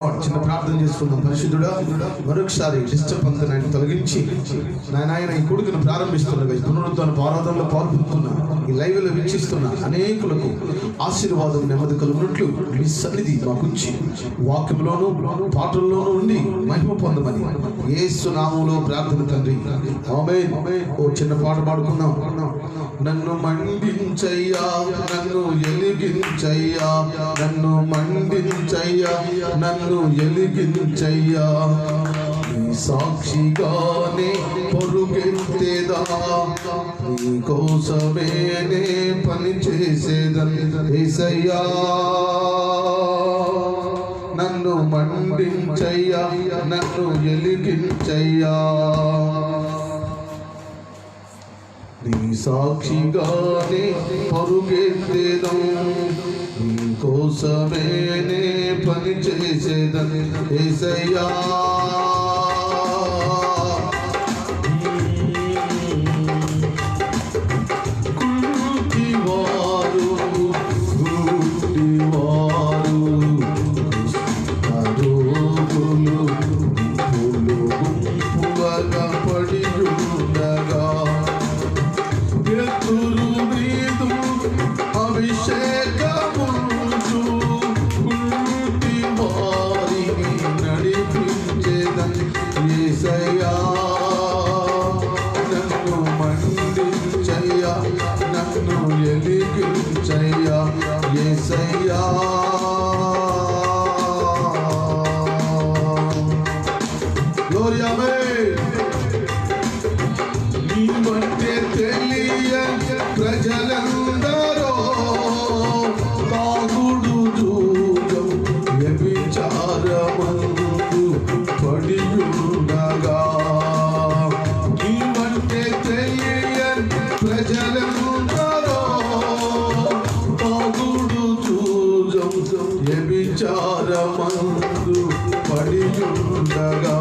చిన్న ప్రార్థన చేసుకుందాం. పరిశుద్ధుడా, మరొకసారి డిస్టర్బ్ అంతా ఆయన తొలగించి ఆయన ఈ కొడుకును ప్రారంభిస్తున్నా పునరుద్ధరణ ఆరాధనలో పాల్గొంటున్నా ఈ లైవ్లో వీక్షిస్తున్న అనేకులకు ఆశీర్వాదం నెమ్మది కలుగునట్లు మీ సన్నిధి మాకుంచి వాక్యంలోనూ పాటల్లోనూ ఉండి మహిమ పొందమని యేసు నామములో ప్రార్థన తండ్రి, ఆమేన్. ఓ చిన్న పాట పాడుకుందాం. నన్ను మండించయ్యా, నన్ను ఎలిగించయ్యా, నన్ను మండించయ్యా, నన్ను ఎలిగించయ్యా, నీ సాక్షిగానే పరుగెత్తేదా, నీ కోసమే నే పని చేసేదని యేసయ్యా. నన్ను మండించయ్యా, నన్ను ఎలిగించయ్యా, నీ సాక్షిగానే పరుగెత్తేదా, నీ కోసమే నే పని చేసేదని యేసయ్యా. ప్రజలందరూ తాగుడు జూదం వ్యభిచారమందు పడియుండగా, నీవంటే తెలియని ప్రజలందరూ తాగుడు జూదం వ్యభిచారమందు పడియుండగా,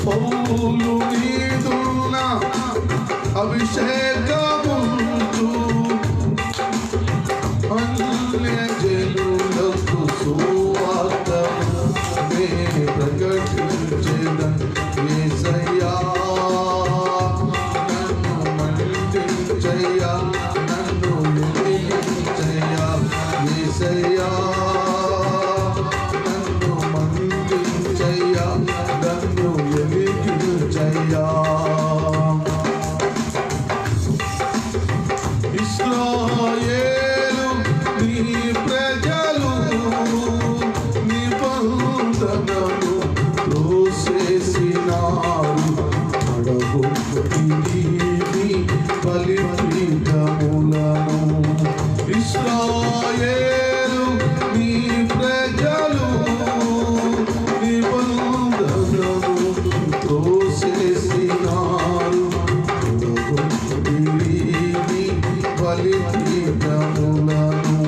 పౌలు నీదున్న అభిషేకముందు అన్యజనులకు సువార్తను నే ప్రకటించెదను యేసయ్యా. నన్ను మండించయ్యా, నన్ను ఎలిగించయ్యా యేసయ్యా, నన్ను మండించయ్యా, నన్ను ఎలిగించయ్యా. ఇశ్రాయేలు నీ ప్రజలు నిబంధనను త్రోసేసినారు, పడగొట్టి నీ బలిపీఠములను. ఇశ్రాయేలు నీ ప్రజలు నిబంధనను త్రోసేసినారు, బలిపీఠములను.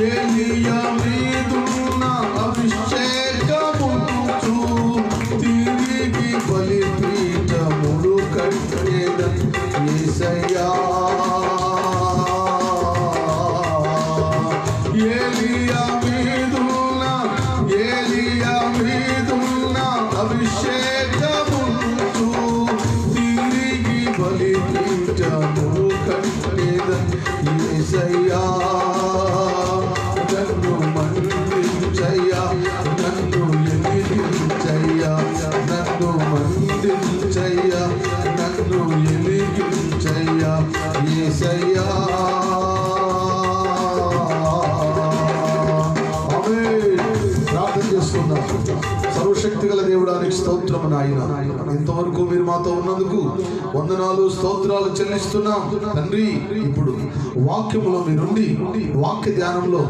ఏలీయా మీదున్న అభిషేకముంచు తిరిగి బలిపీఠములు కట్టేదని యేసయ్యా. ఏలీయా మీదున్న అభిషేకముంచు తిరిగి బలిపీఠములు కట్టేదని యేసయ్యా. నన్ను మండించయ్యా, నన్ను ఎలిగించయ్యా, నన్ను మండించయ్యా, నన్ను ఎలిగించయ్యా యేసయ్యా. ప్రార్థన చేసుకుందాం. సర్వశక్తి గల దేవుడానికి స్తోత్రము నాయన. ఇంతవరకు మీరు మాతో ఉన్నందుకు వందనాలు, స్తోత్రాలు చెల్లిస్తున్నాం తండ్రి. ఇప్పుడు వాక్యములో మీరుండి వాక్య ధ్యానంలో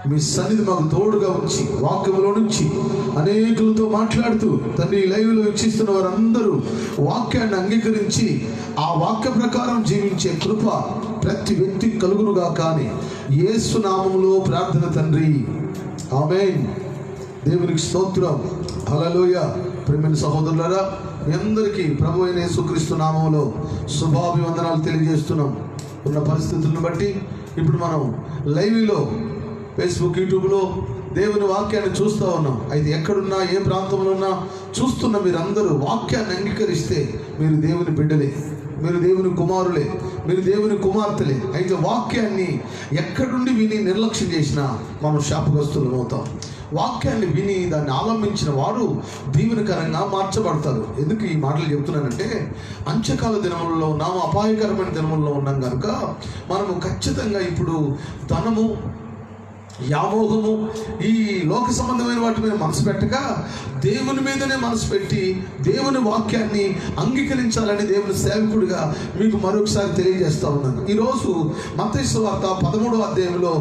మీ సన్నిధి మాకు తోడుగా ఉంచి వాక్యములో నుంచి అనేకులతో మాట్లాడుతూ తండ్రి లైవ్లో వీక్షిస్తున్న వారందరూ వాక్యాన్ని అంగీకరించి ఆ వాక్య ప్రకారం జీవించే కృప ప్రతి వ్యక్తికి కలుగునుగా కానీ యేసు నామములో ప్రార్థన తండ్రి, ఆమేన్. దేవునికి స్తోత్రం. హల్లెలూయా. ప్రియమైన సహోదరులారా, మీ అందరికీ ప్రభు అయిన యేసుక్రీస్తు నామములో శుభాభివందనాలు తెలియజేస్తున్నాం. ఉన్న పరిస్థితులను బట్టి ఇప్పుడు మనం లైవ్లో ఫేస్బుక్, యూట్యూబ్లో దేవుని వాక్యాన్ని చూస్తూ ఉన్నాం. అయితే ఎక్కడున్నా, ఏ ప్రాంతంలో ఉన్నా చూస్తున్న మీరందరూ వాక్యాన్ని అంగీకరిస్తే మీరు దేవుని బిడ్డలే, మీరు దేవుని కుమారులే, మీరు దేవుని కుమార్తెలే. అయితే వాక్యాన్ని ఎక్కడుండి విని నిర్లక్ష్యం చేసినా మనం శాపగ్రస్తులం అవుతాం. వాక్యాన్ని విని దాన్ని ఆలంబించిన వారు దీవెనకరంగా మార్చబడతారు. ఎందుకు ఈ మాటలు చెప్తున్నానంటే, అంత్యకాల దినములలో ఉన్నాము, అపాయకరమైన దినములలో ఉన్నాం కనుక మనము ఖచ్చితంగా ఇప్పుడు ధనము, యామోహము, ఈ లోక సంబంధమైన వాటి మీద మనసు పెట్టక దేవుని మీదనే మనసు పెట్టి దేవుని వాక్యాన్ని అంగీకరించాలని దేవుని సేవకుడిగా మీకు మరొకసారి తెలియజేస్తా ఉన్నాను. ఈరోజు మత్తయి సువార్త 13వ అధ్యాయంలో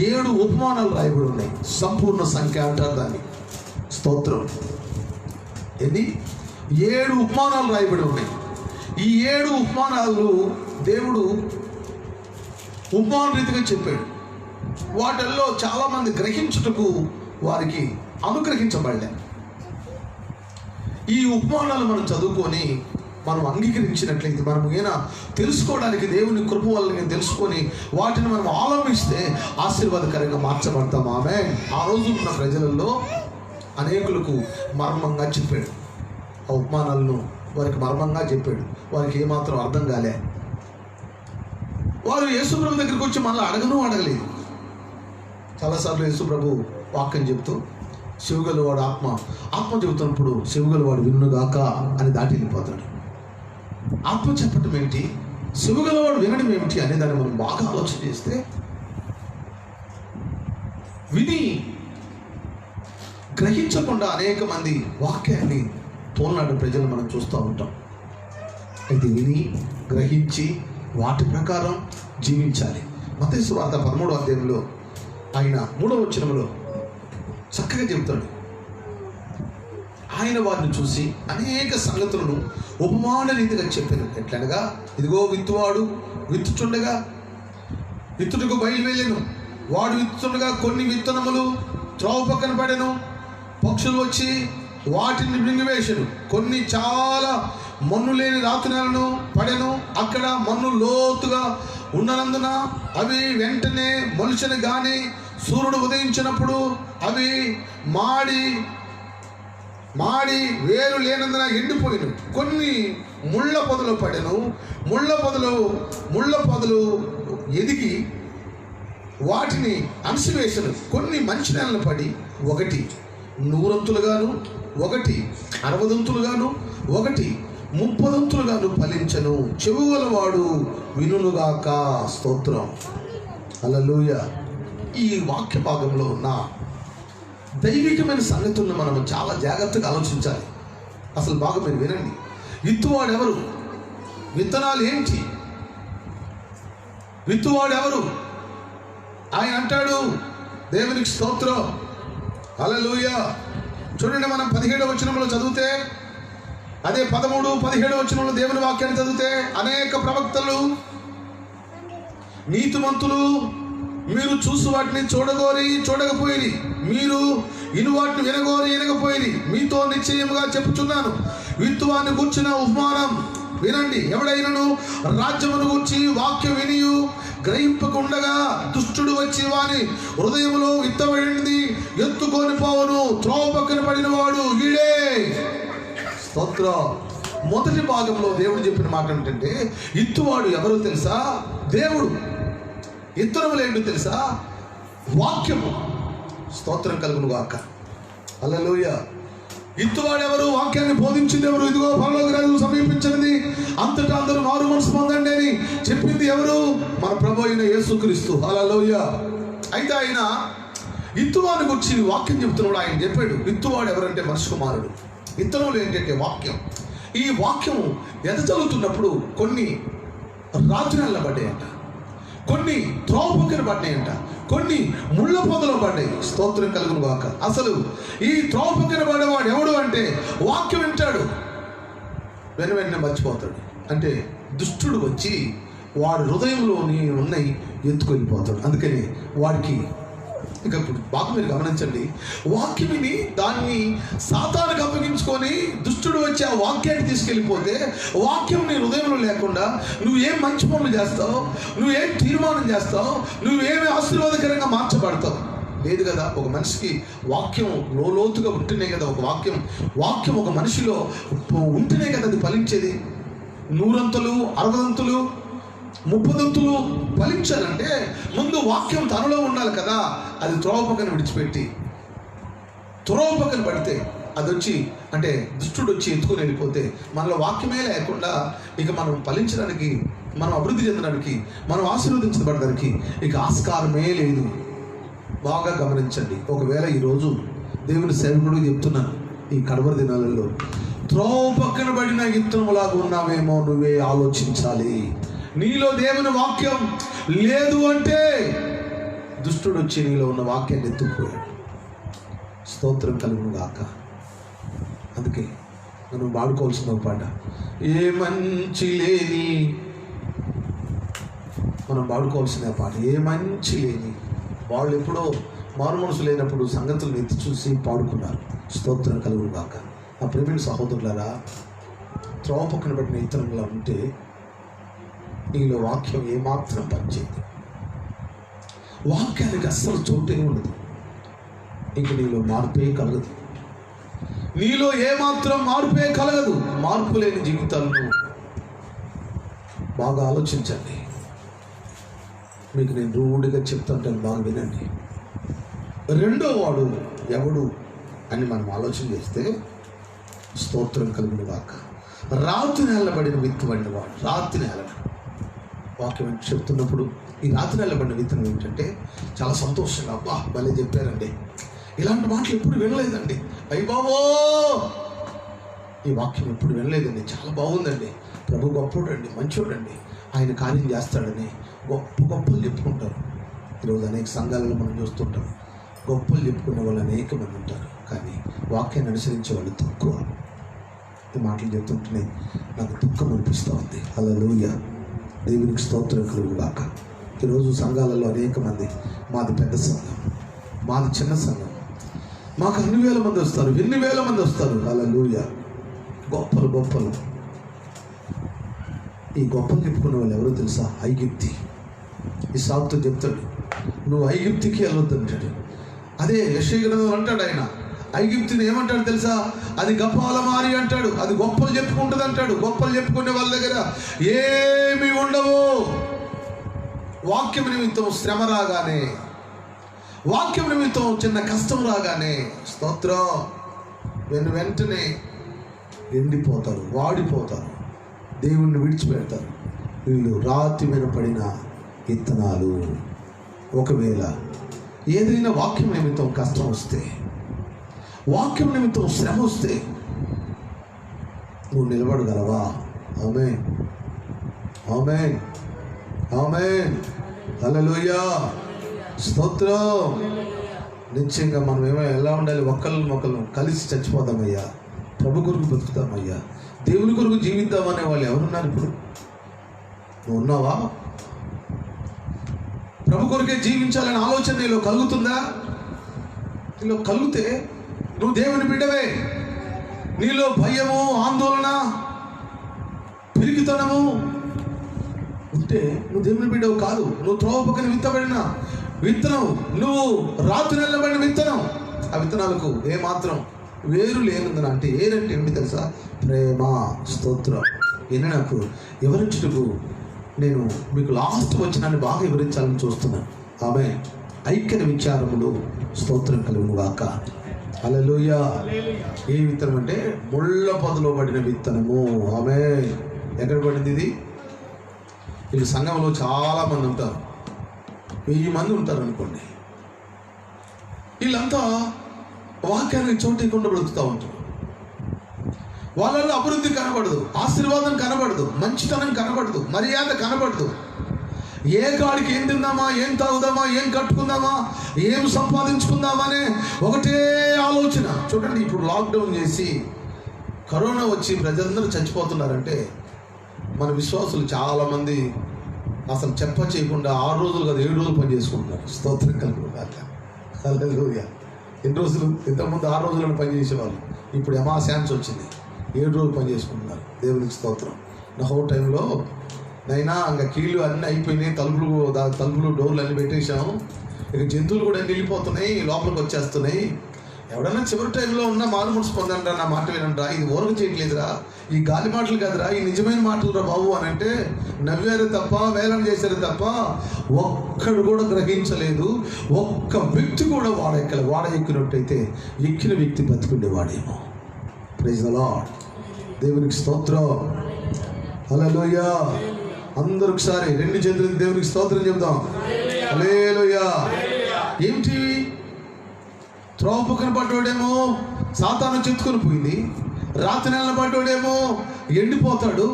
7 ఉపమానాలు రాయబడి ఉన్నాయి. సంపూర్ణ సంఖ్య అంటారు దాన్ని. స్తోత్రం. ఎన్ని? 7 ఉపమానాలు రాయబడి ఉన్నాయి. ఈ 7 ఉపమానాలు దేవుడు ఉపమాన రీతిగా చెప్పాడు. వాటిల్లో చాలామంది గ్రహించుటకు వారికి అనుగ్రహించబడలే. ఈ ఉపమానాలు మనం చదువుకొని మనం అంగీకరించినట్లయితే, మనం ఏమైనా తెలుసుకోవడానికి దేవుని కృప వల్ల తెలుసుకొని వాటిని మనం ఆలంబిస్తే ఆశీర్వాదకరంగా మార్చబడతాం. ఆమేన్. ఆ రోజు ఉన్న ప్రజలలో అనేకులకు మర్మంగా చెప్పాడు. ఆ ఉపమానాలను వారికి మర్మంగా చెప్పాడు. వారికి ఏమాత్రం అర్థం కాలే. వారు యేసుప్రభు దగ్గరికి వచ్చి మళ్ళీ అడగలేదు. చాలాసార్లు యేసుప్రభు వాక్యం చెప్తూ శివగలవాడు ఆత్మ చెబుతున్నప్పుడు శివగలవాడు వినుగాక అని దాటి వెళ్ళిపోతాడు. ఆత్మ చెప్పటం ఏమిటి, శివగలవాడు వినడం ఏమిటి అనే దాన్ని మనం బాగా ఆలోచన చేస్తే, విని గ్రహించకుండా అనేక మంది వాక్యాన్ని తోలనాడు ప్రజలు మనం చూస్తూ ఉంటాం. అయితే విని గ్రహించి వాటి ప్రకారం జీవించాలి. మత్తయి సువార్త 13వ అధ్యాయంలో ఆయన 3వ వచనంలో చక్కగా చెబుతాడు. ఆయన వారిని చూసి అనేక సంగతులను ఉపమాన రీతిగా చెప్పారు. ఎట్లనగా, ఇదిగో విత్తువాడు విత్తుచుండగా విత్తుటకు బయలువెళ్ళెను. వాడు విత్తుతుండగా కొన్ని విత్తనములు త్రోవ పక్కన పడెను. పక్షులు వచ్చి వాటిని మృంగివేసెను. కొన్ని చాలా మన్ను లేని రాతులను పడెను. అక్కడ మన్ను లోతుగా ఉన్ననందున అవి వెంటనే మొలిచెను. గాని సూర్యుడు ఉదయించినప్పుడు అవి మాడి వేరు లేనందున ఎండిపోయిను. కొన్ని ముళ్ళ పొదలు పడెను. ముళ్ళ పొదలు ఎదిగి వాటిని అణసివేసెను. కొన్ని మంచి నెలలు పడి ఒకటి 100 ఒకటి 60 ఒకటి 30 ఫలించను. చెవుగలవాడు వినుగాక. స్తోత్రం. హల్లెలూయా. ఈ వాక్య భాగంలో ఉన్న దైవికమైన సంగతులను మనం చాలా జాగ్రత్తగా ఆలోచించాలి. అసలు బాగా మీరు వినండి. విత్తువాడు ఎవరు? విత్తనాలు ఏంటి? విత్తువాడు ఎవరు? ఆయన అంటాడు, దేవునికి స్తోత్రం. హల్లెలూయా. చూడండి, మనం 17వ వచనంలో చదివితే, అదే 13, 17వ వచనంలో దేవుని వాక్యాన్ని చదివితే, అనేక ప్రవక్తలు, నీతిమంతులు, మీరు చూసి వాటిని చూడగోరి చూడకపోయిరి, మీరు ఇను వాటిని వినకపోయిరి. మీతో నిశ్చయముగా చెప్పుచున్నాను, విత్తువాన్ని గూర్చిన ఉపమానం వినండి. ఎవడైనను రాజ్యమును గూర్చి వాక్యం వినియు గ్రహింపకుండగా దుష్టుడు వచ్చి వాని హృదయంలో విత్తబడింది ఎత్తుకొని పోవను. త్రోవ పక్కన పడిన వాడు వీడే. స్తోత్రం. మొదటి భాగంలో దేవుడు చెప్పిన మాట ఏంటంటే, ఇత్తువాడు ఎవరో తెలుసా? దేవుడు. ఇత్తనములు ఏంటో తెలుసా? వాక్యము. స్తోత్రం కలుగును గాక. హల్లెలూయా. ఇత్తువాడు ఎవరు? వాక్యాన్ని బోధించింది ఎవరు? ఇదిగో పరలోక రాజ్యం సమీపించినది, అంతటా అందరూ మారు మనసు పొందండి అని చెప్పింది ఎవరు? మన ప్రభు అయిన యేసుక్రీస్తు. హల్లెలూయా. అయితే ఆయన ఇత్తువాని గురించి వాక్యం చెప్తున్నాడు. ఆయన చెప్పాడు, ఇత్తువాడు ఎవరంటే మనిషి కుమారుడు. ఇత్తనములు ఏంటంటే వాక్యం. ఈ వాక్యము ఎదజల్లుతున్నప్పుడు కొన్ని రాత్రి పడ్డాయంట, కొన్ని త్రోవ పక్కన పడ్డాయంట, కొన్ని ముళ్ళ పొదలో పడ్డాయి. స్తోత్రం కలుగును గాక. అసలు ఈ త్రోవ పక్కన పడేవాడు ఎవడు అంటే, వాక్యం వింటాడు, వెంటనే మర్చిపోతాడు. అంటే దుష్టుడు వచ్చి వాడి హృదయంలోని ఉన్నాయి ఎత్తుకెళ్ళిపోతాడు. అందుకని వాడికి ఇక ఇప్పుడు బాగా మీరు గమనించండి, వాక్యం విని దాన్ని సాతానుకు అప్పగించుకొని దుష్టుడు వచ్చి ఆ వాక్యాన్ని తీసుకెళ్ళిపోతే, వాక్యం నీ హృదయంలో లేకుండా నువ్వేం మంచి పనులు చేస్తావు, నువ్వేం తీర్మానం చేస్తావు, నువ్వేమి ఆశీర్వాదకరంగా మార్చబడతావు? లేదు కదా. ఒక మనిషికి వాక్యం లోతుగా ఉంటేనే కదా, ఒక వాక్యం ఒక మనిషిలో ఉంటేనే కదా అది ఫలించేది. 100 అంతులు 60 అంతులు 30 అంతులు ఫలించాలంటే ముందు వాక్యం తనలో ఉండాలి కదా. అది త్రోవ పక్కన విడిచిపెట్టి త్రోవ పక్కన పడితే అది వచ్చి అంటే దుష్టుడు వచ్చి ఎత్తుకొని వెళ్ళిపోతే మనలో వాక్యమే లేకుండా ఇక మనం ఫలించడానికి, మనం అభివృద్ధి చెందడానికి, మనం ఆశీర్వదించబడడానికి ఇక ఆస్కారమే లేదు. బాగా గమనించండి. ఒకవేళ ఈరోజు దేవుని సేవకుడు చెప్తున్నాను, ఈ కడవరి దినాలలో త్రోవ పక్కన పడిన విత్తనములాగా ఉన్నావేమో నువ్వే ఆలోచించాలి. నీలో దేవుని వాక్యం లేదు అంటే దుష్టుడు వచ్చి నీలో ఉన్న వాక్యాన్ని ఎత్తుకుపోయాడు. స్తోత్రం కలుగును గాక. అందుకే మనం వాడుకోవాల్సిన ఒక పాట, ఏ మంచి లేని, మనం వాడుకోవాల్సిన పాట ఏ మంచి లేని. వాళ్ళు ఎప్పుడో మారు మనసు లేనప్పుడు సంగతులను ఎత్తి చూసి పాడుకున్నారు. స్తోత్రం కలుగును గాక. నా ప్రేమైన సహోదరులారా, త్రోవ పక్కన పడిన ఇతరులా ఉంటే నీలో వాక్యం ఏమాత్రం పనిచేయదు. వాక్యానికి అస్సలు చోటే ఉండదు. ఇంక నీలో మార్పే కలగదు. నీలో ఏమాత్రం మార్పే కలగదు. మార్పు లేని జీవితాలను బాగా ఆలోచించండి. మీకు నేను రూఢిగా చెప్తుంటాను, బాగా వినండి. రెండో వాడు ఎవడు అని మనం ఆలోచన చేస్తే, స్తోత్రం కలిగిన వాక, రాతి నేలబడిన విత్తబడిన వాడు. రాతి నేల వాక్యం చెప్తున్నప్పుడు ఈ రాతి నేలబడిన విత్తనం ఏంటంటే చాలా సంతోషంగా, అబ్బా భలే చెప్పారండి, ఇలాంటి మాటలు ఎప్పుడు వినలేదండి, అయ్యి బాబో ఈ వాక్యం ఎప్పుడు వినలేదండి, చాలా బాగుందండి, ప్రభు గొప్పోడండి, మంచోడండి, ఆయన కార్యం చేస్తాడని గొప్పలు చెప్పుకుంటారు. ఈరోజు అనేక సంఘాలలో మనం చూస్తుంటాం, గొప్పలు చెప్పుకునే వాళ్ళు అనేక మంది ఉంటారు, కానీ వాక్యాన్ని అనుసరించే వాళ్ళు తక్కువ. ఈ మాటలు చెప్తుంటేనే నాకు దుఃఖం అనిపిస్తూ ఉంది. హల్లెలూయా, దేవునికి స్తోత్రం కలుగుగాక. ఈరోజు సంఘాలలో అనేక మంది, మాది పెద్ద సంఘం, మాది చిన్న సంఘం, మాకు అన్ని వేల మంది వస్తారు, ఎన్ని వేల మంది వస్తారు. హల్లెలూయా, గొప్పలు. ఈ గొప్పలు చెప్పుకునే వాళ్ళు ఎవరో తెలుసా? ఐగుప్తి. ఈ సాకుతో చెప్తాడు, నువ్వు ఐగుప్తికి వెళ్ళొద్దు అంటాడు. అదే యెషయా గ్రంథంలో అంటాడు ఆయన, ఐగుప్తిని ఏమంటాడు తెలుసా? అది గపాలమారి అంటాడు, అది గొప్పలు చెప్పుకుంటుంది అంటాడు. గొప్పలు చెప్పుకునే వాళ్ళ దగ్గర ఏమి ఉండవు. వాక్యం నిమిత్తం శ్రమ రాగానే, వాక్యం నిమిత్తం చిన్న కష్టం రాగానే, స్తోత్రం, వెంటనే ఎండిపోతారు, వాడిపోతారు, దేవుణ్ణి విడిచిపెడతారు. వీళ్ళు రాతి మీద పడిన విత్తనాలు. ఒకవేళ ఏదైనా వాక్యం నిమిత్తం కష్టం వస్తే, వాక్యం నిమిత్తం శ్రమ వస్తే నువ్వు నిలబడగలవా? ఆమేన్, ఆమేన్, ఆమేన్, హల్లెలూయా, స్తోత్రం. నిశ్చయంగా మనం ఎలా ఉండాలి? ఒకళ్ళు కలిసి చచ్చిపోదామయ్యా, ప్రభు కొరకు బతుకుతామయ్యా, దేవుని కొరకు జీవిద్దామనే వాళ్ళు ఎవరున్నారు ఇప్పుడు? నువ్వు ఉన్నావా? ప్రభు కొరకే జీవించాలనే ఆలోచన నీలో కలుగుతుందా? నీలో కలిగితే నువ్వు దేవుని బిడ్డవే. నీలో భయము, ఆందోళన, పిరికితనము ఉంటే నువ్వు దేవుని బిడ్డవు కాదు. నువ్వు త్రోవ పక్కన విత్తబడిన విత్తనం, నువ్వు రాత్రి నిలబడిన విత్తనం. ఆ విత్తనాలకు ఏమాత్రం వేరు లేనుందని. అంటే ఏరంటే ఏమిటి తెలుసా? ప్రేమ. స్తోత్రం. నాకు వివరించుటకు నేను మీకు లాస్ట్ వచనాన్ని బాగా వివరించాలని చూస్తున్నాను. ఆమె ఐక్య విచారములు. స్తోత్రం కలుగును గాక. హల్లెలూయా. ఏ విత్తనం అంటే ముళ్ళ పొదలో పడిన విత్తనము. ఆమె ఎక్కడ పడింది ఇది? వీళ్ళ సంఘంలో చాలా మంది ఉంటారు, 1000 మంది ఉంటారు అనుకోండి. వీళ్ళంతా వాక్యానికి చోటీకుండా బ్రతుకుతూ ఉంటారు. వాళ్ళల్లో అభివృద్ధి కనబడదు, ఆశీర్వాదం కనబడదు, మంచితనం కనబడదు, మర్యాద కనబడదు. ఏ కాడికి ఏం తిందామా, ఏం తాగుదామా, ఏం కట్టుకుందామా, ఏం సంపాదించుకుందామా అనే ఒకటే ఆలోచన. చూడండి, ఇప్పుడు లాక్డౌన్ చేసి కరోనా వచ్చి ప్రజలందరూ చచ్చిపోతున్నారంటే మన విశ్వాసులు చాలామంది అసలు చెప్ప చేయకుండా 6 రోజులు కాదు 7 రోజులు పని చేసుకుంటున్నారు. స్తోత్రం కలుగును గాక. హల్లెలూయా. ఎన్ని రోజులు? ఇంతకుముందు 6 రోజులను పనిచేసేవాళ్ళు, ఇప్పుడు ఛాన్స్ వచ్చింది, 7 రోజులు పని చేసుకుంటున్నారు. దేవునికి స్తోత్రం. నహో టైంలో నైనా ఇంకా కీళ్ళు అన్నీ అయిపోయినాయి, తలుపులు డోర్లు అన్నీ పెట్టేశాము, ఇక జంతువులు కూడా అన్నీ వెళ్ళిపోతున్నాయి, లోపలికి వచ్చేస్తున్నాయి. ఎవడన్నా చివరి టైంలో ఉన్న మారు మనసు పొందండి, నా మాట వినండి, ఇది ఊరక చేయట్లేదురా, ఈ గాలి మాటలు కాదురా, ఈ నిజమైన మాటలు రా బాబు అని అంటే నవ్వారు తప్ప, వేలం చేశారు తప్ప ఒక్కడు కూడా గ్రహించలేదు. ఒక్క వ్యక్తి కూడా వాడ ఎక్కినట్టయితే ఎక్కిన వ్యక్తి బతికుండేవాడేమో. Praise the lord. దేవునికి స్తోత్రం. హల్లెలూయా. అందరూ ఒకసారి 2 చేతులకి దేవునికి స్తోత్రం చెప్దాం. హల్లెలూయా. ఏమిటి? త్రోవ పక్కన పడ్డాడేమో సాతాను చెత్తుకొని పోయింది, రాత్రి నెలల పడ్డాడేమో ఎండిపోతాడు,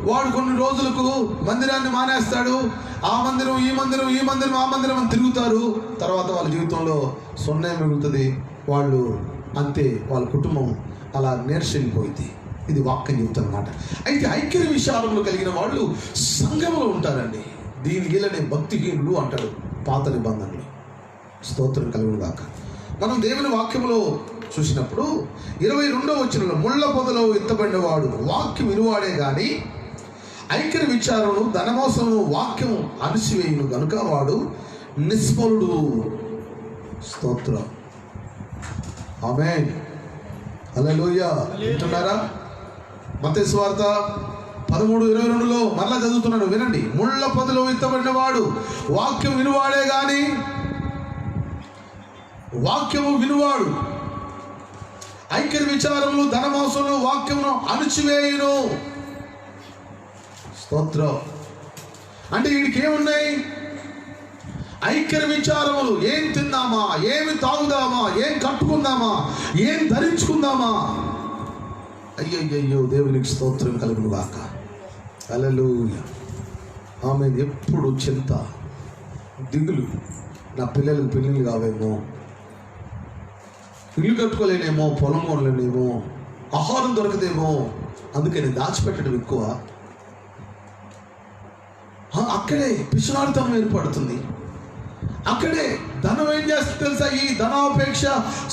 వాడు కొన్ని రోజులకు మందిరాన్ని మానేస్తాడు, ఆ మందిరం ఈ మందిరం ఈ మందిరం ఆ మందిరం అని తిరుగుతారు. తర్వాత వాళ్ళ జీవితంలో సున్నే మిగులుతుంది, వాళ్ళు అంతే, వాళ్ళ కుటుంబం అలా నేర్చెల్లిపోయింది. ఇది వాక్యం చెబుతుందన్నమాట. అయితే ఐక్య విచారంలో కలిగిన వాళ్ళు సంఘంలో ఉంటారండి. దీని గీలనే భక్తిహీనులు అంటాడు పాత నిబంధనలు. స్తోత్రం కలుగును గాక. మనం దేవుని వాక్యంలో చూసినప్పుడు 22వ వచనంలో ముళ్ళ పొదలో ఎత్తబడినవాడు వాక్యం వినువాడే గాని ఐక్య విచారము ధనమోసము వాక్యం అణిసివేయును గనుక వాడు నిష్ఫలుడు. స్తోత్రం. ఆమేన్. హల్లెలూయా. వింటున్నారా? మత్తయి సువార్త 13:22లో మరలా చదువుతున్నాడు, వినండి. ముళ్ళ పొదలో ఎత్తబడినవాడు వాక్యం వినువాడే గాని, వాక్యము వినువాడు ఐక్య విచారములు ధనమోసములు వాక్యమును అణిచివేయును. స్తోత్రం. అంటే వీడికి ఏమున్నాయి? ఐక్య విచారములు. ఏం తిందామా, ఏమి తాగుదామా, ఏం కట్టుకుందామా, ఏం ధరించుకుందామా. అయ్యయ్యో, దేవునికి స్తోత్రం కలుగును గాక. హల్లెలూయా. ఆమె ఎప్పుడు చింత, దిగులు, నా పిల్లలకు పెళ్ళిళ్ళు కావేమో, ఇల్లు కట్టుకోలేనేమో, పొలం కొనలేనేమో, ఆహారం దొరకదేమో, అందుకని దాచిపెట్టడం ఎక్కువ. అక్కడే పిసినారితనం ఏర్పడుతుంది. అక్కడే ధనం ఏం చేస్తుంది తెలుసా? ఈ ధనాపేక్ష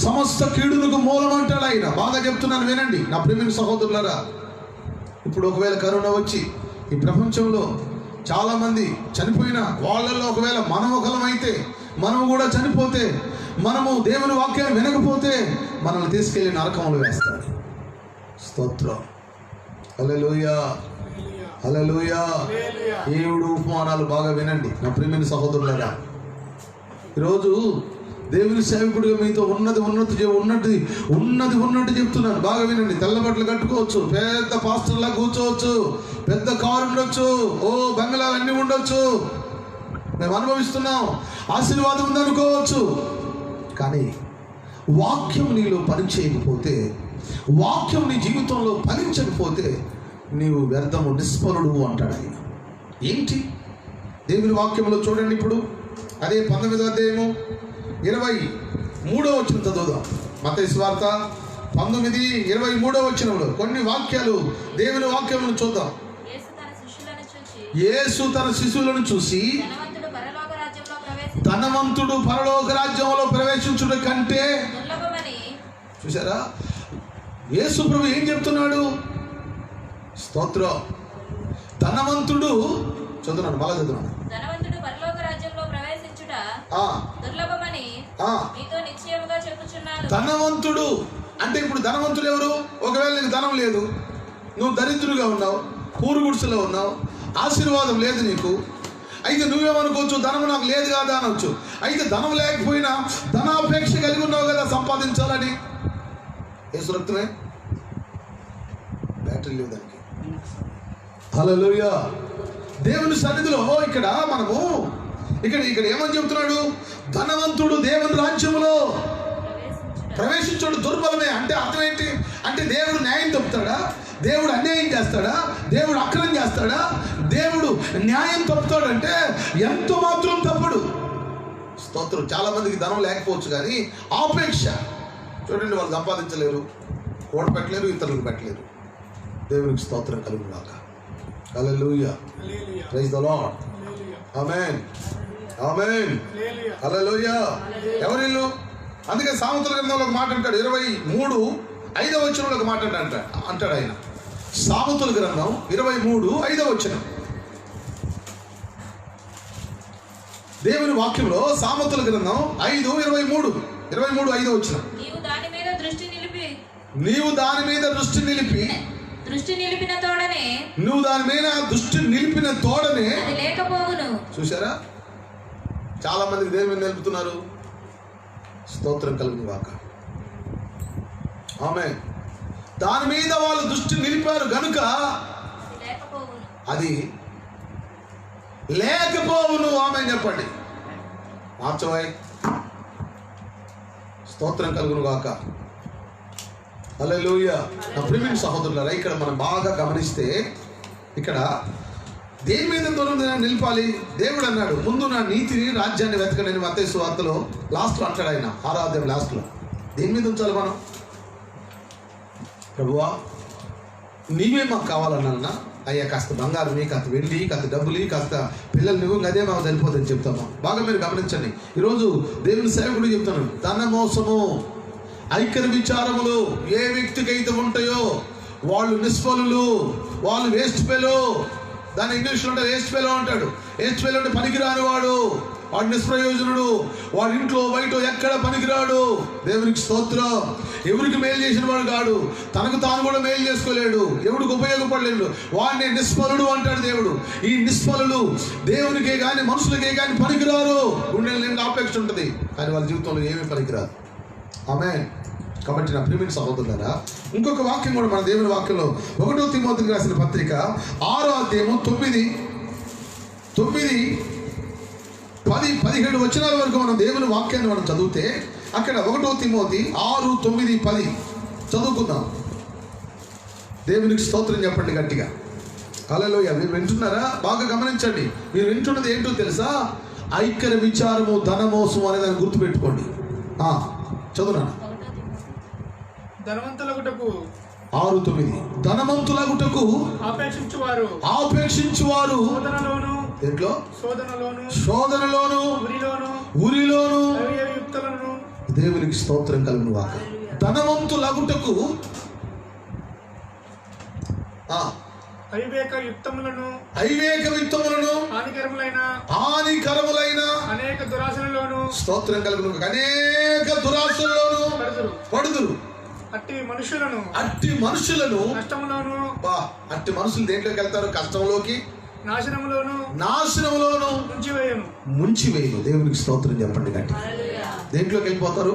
సమస్త కీడులకు మూలం అంటాడు ఆయన. బాగా చెప్తున్నాను, వినండి నా ప్రియమైన సహోదరులారా. ఇప్పుడు ఒకవేళ కరోనా వచ్చి ఈ ప్రపంచంలో చాలామంది చనిపోయిన వాళ్ళల్లో ఒకవేళ మనం ఒకలమైతే, మనం కూడా చనిపోతే, మనము దేవుని వాక్యం వినకపోతే మనల్ని తీసుకెళ్ళి నరకంలో వేస్తాడు. స్తోత్రం. హల్లెలూయా. హల్లెలూయా. దేవుడు ఉపమానాలు బాగా వినండి నా ప్రియమైన సహోదరులారా. ఈరోజు దేవుని సేవకుడిగా మీతో ఉన్నది చెప్తున్నాను, బాగా వినండి. తెల్ల బట్టలు కట్టుకోవచ్చు, పెద్ద పాస్టర్లా కూర్చోవచ్చు, పెద్ద కారు ఉండొచ్చు, బంగ్లాలు అన్నీ ఉండొచ్చు, మేము అనుభవిస్తున్నాం, ఆశీర్వాదం ఉందనుకోవచ్చు. కానీ వాక్యం నీలో పనిచేయకపోతే, వాక్యం నీ జీవితంలో ఫలించకపోతే నీవు వ్యర్థము, నిష్ఫలుడు అంటాడు ఆయన. ఏంటి? దేవుని వాక్యంలో చూడండి. ఇప్పుడు అదే 19వ అధ్యాయము 23వ వచనం చదువుదాం. మత్తయి సువార్త 19:23వ వచనంలో కొన్ని వాక్యాలు, దేవుని వాక్యములను చూద్దాం. యేసు తన శిశువులను చూసి ధనవంతుడు పరలోక రాజ్యంలో ప్రవేశించుట కంటే, చూసారా యేసు ప్రభు ఏం చెప్తున్నాడు? స్తోత్రం. ధనవంతుడు, చదువున్నాడు, మళ్ళా చదువున్నాడు. ధనవంతుడు అంటే ఇప్పుడు ధనవంతుడు ఎవరు? ఒకవేళ నీకు ధనం లేదు, నువ్వు దరిద్రుడిగా ఉన్నావు, పూరు గుడిసెలో ఉన్నావు, ఆశీర్వాదం లేదు నీకు, అయితే నువ్వేమనుకోవచ్చు, ధనం నాకు లేదు కదా అనవచ్చు. అయితే ధనం లేకపోయినా ధనాపేక్ష కలిగి ఉన్నావు కదా సంపాదించాలని. యేసు రక్తమే, బ్యాటరీ లేవు దానికి. హల్లెలూయా. దేవుని సన్నిధిలో ఇక్కడ మనము ఇక్కడ ఏమని చెబుతున్నాడు? ధనవంతుడు దేవుని రాజ్యంలో ప్రవేశించడు దుర్బలమే. అంటే అర్థం ఏంటి? అంటే దేవుడు న్యాయం తప్పుతాడా? దేవుడు అన్యాయం చేస్తాడా? దేవుడు అక్రమం చేస్తాడా? దేవుడు న్యాయం తప్పుతాడంటే ఎంతో మాత్రం తప్పుడు. స్తోత్రం. చాలా మందికి ధనం లేకపోవచ్చు కానీ ఆపేక్ష, చూడండి, వాళ్ళు సంపాదించలేరు, కూడ పెట్టలేరు, ఇతరులకు పెట్టలేరు. దేవునికి స్తోత్రం కలుగును గాక. హల్లెలూయా. Praise the Lord. ఆమేన్. ఆమేన్. హల్లెలూయా. ఎవరిల్లు? అందుకే సామెతల గ్రంథంలో ఒక మాట అంటాడు, 23:5 వచనంలో ఒక మాట అంటాడు ఆయన. సామెతల గ్రంథం 23:5 దేవుని వాక్యంలో సామెతల గ్రంథం 5:23 నీవు దాని మీద దృష్టి నిలిపి నువ్వు దాని మీద దృష్టి నిలిపిన తోడనే అది లేకపోవును. చూసారా, చాలా మందికి దేని మీద నిలుపుతున్నారు? స్తోత్రం కలుగును గాక. ఆమేన్. దాని మీద వాళ్ళు దృష్టి నిలిపారు గనుక అది లేకపోవును. ఆమేన్ చెప్పండి. మార్చవాయ్. స్తోత్రం కలుగును గాక. హల్లెలూయా. నా ప్రియమైన సహోదరులారా, ఇక్కడ మనం బాగా గమనిస్తే ఇక్కడ దేని మీద దూరం నిలిపాలి? దేవుడు అన్నాడు, ముందు నా నీతిని రాజ్యాన్ని వెతకనని మత్తయి సువార్తలో లాస్ట్లో అంటాడు ఆయన, 6వ అధ్యాయం లాస్ట్లో. దేని మీద ఉంచాలి మనం? ప్రభువా నీవే మాకు కావాలన్నా, అయ్యా కాస్త బంగారం, కాస్త వెండి, కాస్త డబ్బులు, కాస్త పిల్లలు నువ్వు, అదే మాకు సరిపోతుందని చెప్తామా? బాగా మీరు గమనించండి. ఈరోజు దేవుని సేవకుడు చెప్తాను, ధన మోసము, ఐక్య విచారములు ఏ వ్యక్తికి అయితే ఉంటాయో వాళ్ళు నిష్ఫలులు, వాళ్ళు వేస్ట్ ఫెలో. దాని ఇంగ్లీష్లో అంటే వేస్ట్ ఫెలో అంటాడు. వేస్ట్ ఫెలో అంటే పనికిరాని వాడు, వాడు నిష్ప్రయోజనుడు, వాడి ఇంట్లో బయట ఎక్కడ పనికిరాడు. దేవునికి స్తోత్రం. ఎవరికి మేలు చేసిన వాడు కాడు, తనకు తాను కూడా మేలు చేసుకోలేడు, ఎవరికి ఉపయోగపడలేడు, వాడిని నిష్ఫలుడు అంటాడు దేవుడు. ఈ నిష్ఫలులు దేవునికే కానీ మనుషులకే కానీ పనికిరారు. గుండెల నిండా ఆపేక్ష ఉంటుంది, కానీ వాళ్ళ జీవితంలో ఏమీ పనికిరాదు. ఆమేన్. కాబట్టి నా ప్రియమైన సహోదరులారా, ఇంకొక వాక్యం కూడా మన దేవుని వాక్యంలో 1 తిమోతికి రాసిన పత్రిక 6వ అధ్యాయం 9, 10, 17 వచనాల వరకు మనం దేవుని వాక్యాన్ని మనం చదివితే అక్కడ 1 తిమోతి 6, 9, 10 చదువుకుందాం. దేవునికి స్తోత్రం చెప్పండి గట్టిగా. హల్లెలూయా. మీరు వింటున్నారా? బాగా గమనించండి. మీరు వింటున్నది ఏంటో తెలుసా? ఐక్య విచారము, ధనమోసం అనే దాన్ని గుర్తుపెట్టుకోండి. చదువునా. ధనవంతులగుటకు 6:9 ధనవంతులగుటకు ఆపేక్షించువారు శోధనలోను ఉరిలోను దేవునికి స్తోత్రం కలుగును గాక. ధనవంతులగుటకు అవివేక యుక్తములను హానికరములైన అనేక దురాశలలోను స్తోత్రం కలుగును గాక. అనేక దురాశలలోను పడుదురు. అట్టి మనుషులను నష్టములోను. అట్టి మనుషులు దేంట్లోకి వెళ్తారు? కష్టంలోకి, నాశనములోను ముంచివేయను. దేవునికి స్తోత్రం చెప్పండి గట్టి. దేంట్లోకి వెళ్ళిపోతారు?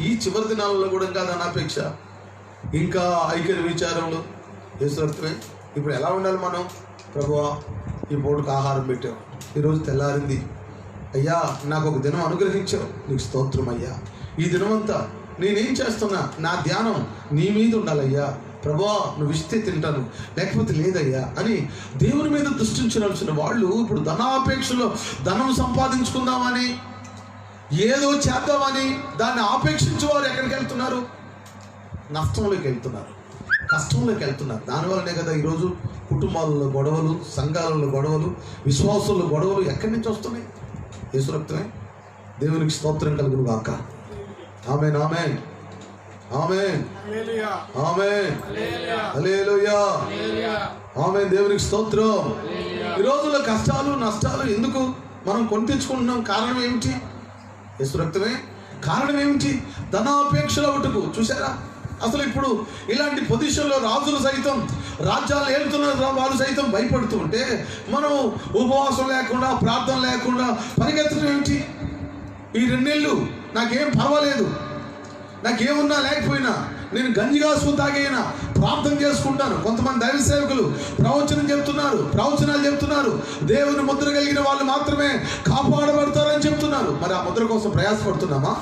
ఈ చివరి దినాలలో కూడా ఇంకా ధనాపేక్ష, ఇంకా ఐక్య విచారంలో యేసురక్తమే. ఇప్పుడు ఎలా ఉండాలి మనం? ప్రభువా ఈ పూటకు ఆహారం పెట్టావు, ఈరోజు తెల్లారింది అయ్యా, నాకు ఒక దినం అనుగ్రహించావు, నీకు స్తోత్రం అయ్యా. ఈ దినమంతా నేనేం చేస్తున్నా, నా ధ్యానం నీ మీద ఉండాలయ్యా. ప్రభువా నువ్వు ఇస్తే తింటాను, లేకపోతే లేదయ్యా అని దేవుని మీద దృష్టించాల్సిన వాళ్ళు ఇప్పుడు ధనాపేక్షలో ధనం సంపాదించుకుందామని, ఏదో చేద్దామని దాన్ని ఆపేక్షించే వారు ఎక్కడికి వెళ్తున్నారు? నష్టంలోకి వెళ్తున్నారు, కష్టంలోకి వెళ్తున్నారు. దానివల్లనే కదా ఈరోజు కుటుంబాలలో గొడవలు, సంఘాలలో గొడవలు, విశ్వాసుల్లో గొడవలు ఎక్కడి నుంచి వస్తున్నాయి? యేసురక్తమే. దేవునికి స్తోత్రం కలుగును గాక. ఆమేన్, ఆమేన్, ఆమేన్, ఆమేన్, హల్లెలూయా, ఆమేన్. దేవునికి స్తోత్రం. ఈ రోజుల్లో కష్టాలు, నష్టాలు ఎందుకు మనం కొని తెచ్చుకుంటున్నాం? కారణం ఏమిటి? యేసురక్తమే. కారణం ఏమిటి? ధనాపేక్షల ఒకటుకు. చూసారా? అసలు ఇప్పుడు ఇలాంటి పొజిషన్లో రాజులు సైతం, రాజ్యాలు ఏలుతున్న వాళ్ళు సైతం భయపడుతూ ఉంటే మనం ఉపవాసం లేకుండా, ప్రార్థన లేకుండా పరిగెత్తడం ఏమిటి? ఈ 2 నెలలు నాకేం పర్వాలేదు, నాకేమున్నా లేకపోయినా నేను గంజిగాసు తాగైనా ప్రార్థన చేసుకుంటాను. కొంతమంది దైవ సేవకులు ప్రవచనాలు చెప్తున్నారు. దేవుని ముద్ర కలిగిన వాళ్ళు మాత్రమే కాపాడబడతారని చెప్తున్నారు. మరి ఆ ముద్ర కోసం ప్రయాసపడుతున్నామా?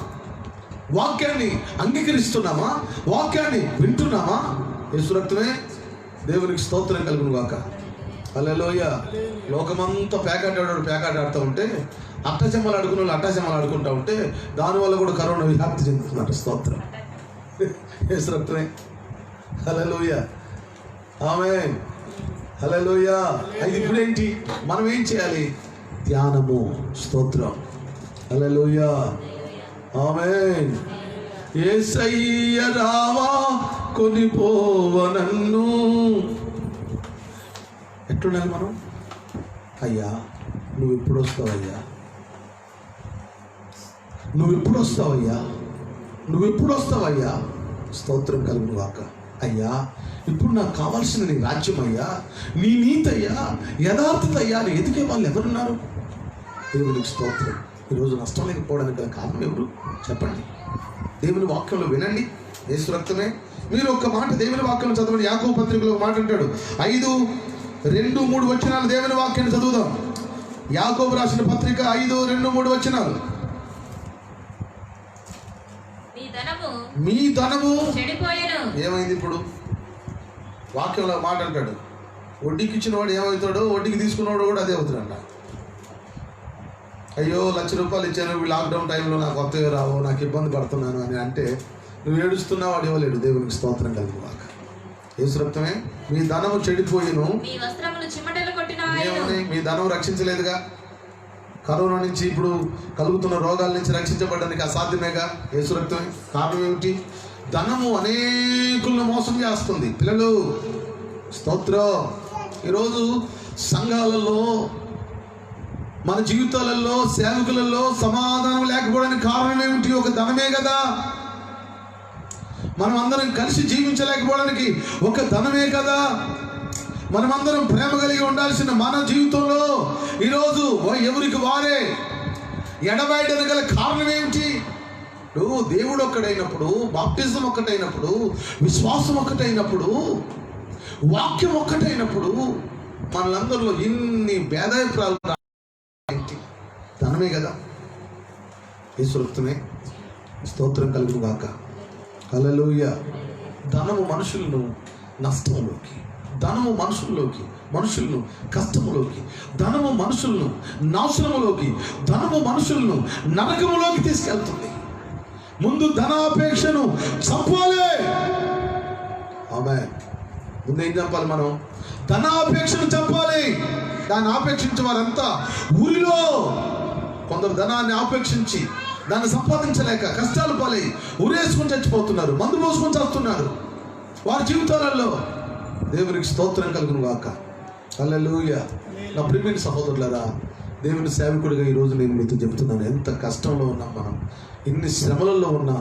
వాక్యాన్ని అంగీకరిస్తున్నామా? వాక్యాన్ని వింటున్నామా? యేసురక్తమే. దేవునికి స్తోత్రం కలుగును గాక. హల్లెలూయా. లోకమంతా పేకాట ఆడుతూ ఉంటే, అట్టచెమ్మలు ఆడుకున్న వాళ్ళు అట్టచెమ్మలు ఆడుకుంటూ ఉంటే దానివల్ల కూడా కరోనా వ్యాప్తి చెందుతున్నారు. స్తోత్రం. యేసురక్తమే. హల్లెలూయా, ఆమేన్, హల్లెలూయా. అయితే ఇప్పుడేంటి? మనం ఏం చేయాలి? ధ్యానము. స్తోత్రం. హల్లెలూయా, ఆమేన్. యేసయ్య రావా కొనిపోవ నన్ను. ఎట్లుండాలి మనం? అయ్యా నువ్వు ఎప్పుడు వస్తావయ్యా, నువ్వు ఎప్పుడు వస్తావయ్యా, నువ్వు ఎప్పుడు వస్తావయ్యా. స్తోత్రం కలుగును గాక. అయ్యా ఇప్పుడు నాకు కావాల్సిన నీ రాజ్యం అయ్యా, నీ నీతి అయ్యా, యథార్థత అయ్యా అని ఎదిగే వాళ్ళు ఎవరున్నారు? దేవునికి స్తోత్రం. ఈరోజు నష్టం లేకపోవడానికి గల కారణం ఎవరు చెప్పండి? దేవుని వాక్యంలో వినండి. యేసు రక్తమే. మీరు ఒక్క మాట దేవుని వాక్యం చదవండి. యాకోబు పత్రికలో ఒక మాట అంటాడు. 5:2-3 వచనాలు దేవుని వాక్యాన్ని చదువుదాం. యాకోబు రాసిన పత్రిక 5:2-3 వచనాలు. మీ ధనము చెడిపోయెను. ఏమైంది? ఇప్పుడు వాక్యంలో మాట అంటాడు, వడ్డీకి ఇచ్చిన వాడు ఏమవుతాడో వడ్డీకి తీసుకున్నవాడు కూడా అదే అవుతాడంట. అయ్యో ₹1,00,000 ఇచ్చాను లాక్డౌన్ టైంలో, నాకు కొత్తగా రావు, నాకు ఇబ్బంది పడుతున్నాను అని అంటే నువ్వు ఏడుస్తున్నావు, వాడు ఇవ్వలేడు. దేవునికి స్తోత్రం కలుగును గాక. యేసు రక్తమే. మీ ధనము చెడిపోయిను. మీ వస్త్రములు చిమ్మటలు కొట్టిన ఏమని? మీ ధనం రక్షించలేదుగా. కరోనా నుంచి ఇప్పుడు కలుగుతున్న రోగాల నుంచి రక్షించబడడానికి అసాధ్యమేగా. యేసు రక్తమే. కారణం ఏమిటి? ధనము అనేకులను మోసం చేస్తుంది. పిల్లలు స్తోత్రం. ఈరోజు సంఘాలలో, మన జీవితాలలో, సేవకులలో సమాధానం లేకపోవడానికి కారణం ఏమిటి? ఒక ధనమే కదా. మనం అందరం కలిసి జీవించలేకపోవడానికి ఒక ధనమే కదా. మనమందరం ప్రేమ కలిగి ఉండాల్సిన మన జీవితంలో ఈరోజు ఎవరికి వారే ఎడబాయడానికి గల కారణం ఏమిటి? నువ్వు దేవుడు ఒక్కడైనప్పుడు, బాప్టిజం ఒక్కటైనప్పుడు, విశ్వాసం ఒక్కటైనప్పుడు, వాక్యం ఒక్కటైనప్పుడు మనందరిలో ఇన్ని భేదాభిప్రాయాలు ధనమే కదా. యేసు రక్తమే. స్తోత్రం కలుగును గాక. హల్లెలూయా. ధనము మనుషులను నష్టంలోకి, ధనము మనుషులను కష్టములోకి, ధనము మనుషులను నాశనములోకి, ధనము మనుషులను నరకములోకి తీసుకెళ్తుంది. ముందు ధనాపేక్షను చంపాలి. ఆమేన్. ముందు ఏం చంపాలి? మనం ధనాపేక్షను చంపాలి. దాన్ని ఆపేక్షించే వారంతా ఊరిలో కొందరు ధనాన్ని ఆపేక్షించి దాన్ని సంపాదించలేక కష్టాలు పాలై ఊరేసుకొని చచ్చిపోతున్నారు, మందు పోసుకొని చస్తున్నారు వారి జీవితాలలో. దేవునికి స్తోత్రం కలుగును గాక. హల్లెలూయా. నా ప్రియమైన సహోదరులారా, దేవుని సేవకుడిగా ఈరోజు నేను మీతో చెప్తున్నాను, ఎంత కష్టంలో ఉన్నాం మనం, ఇన్ని శ్రమలలో ఉన్న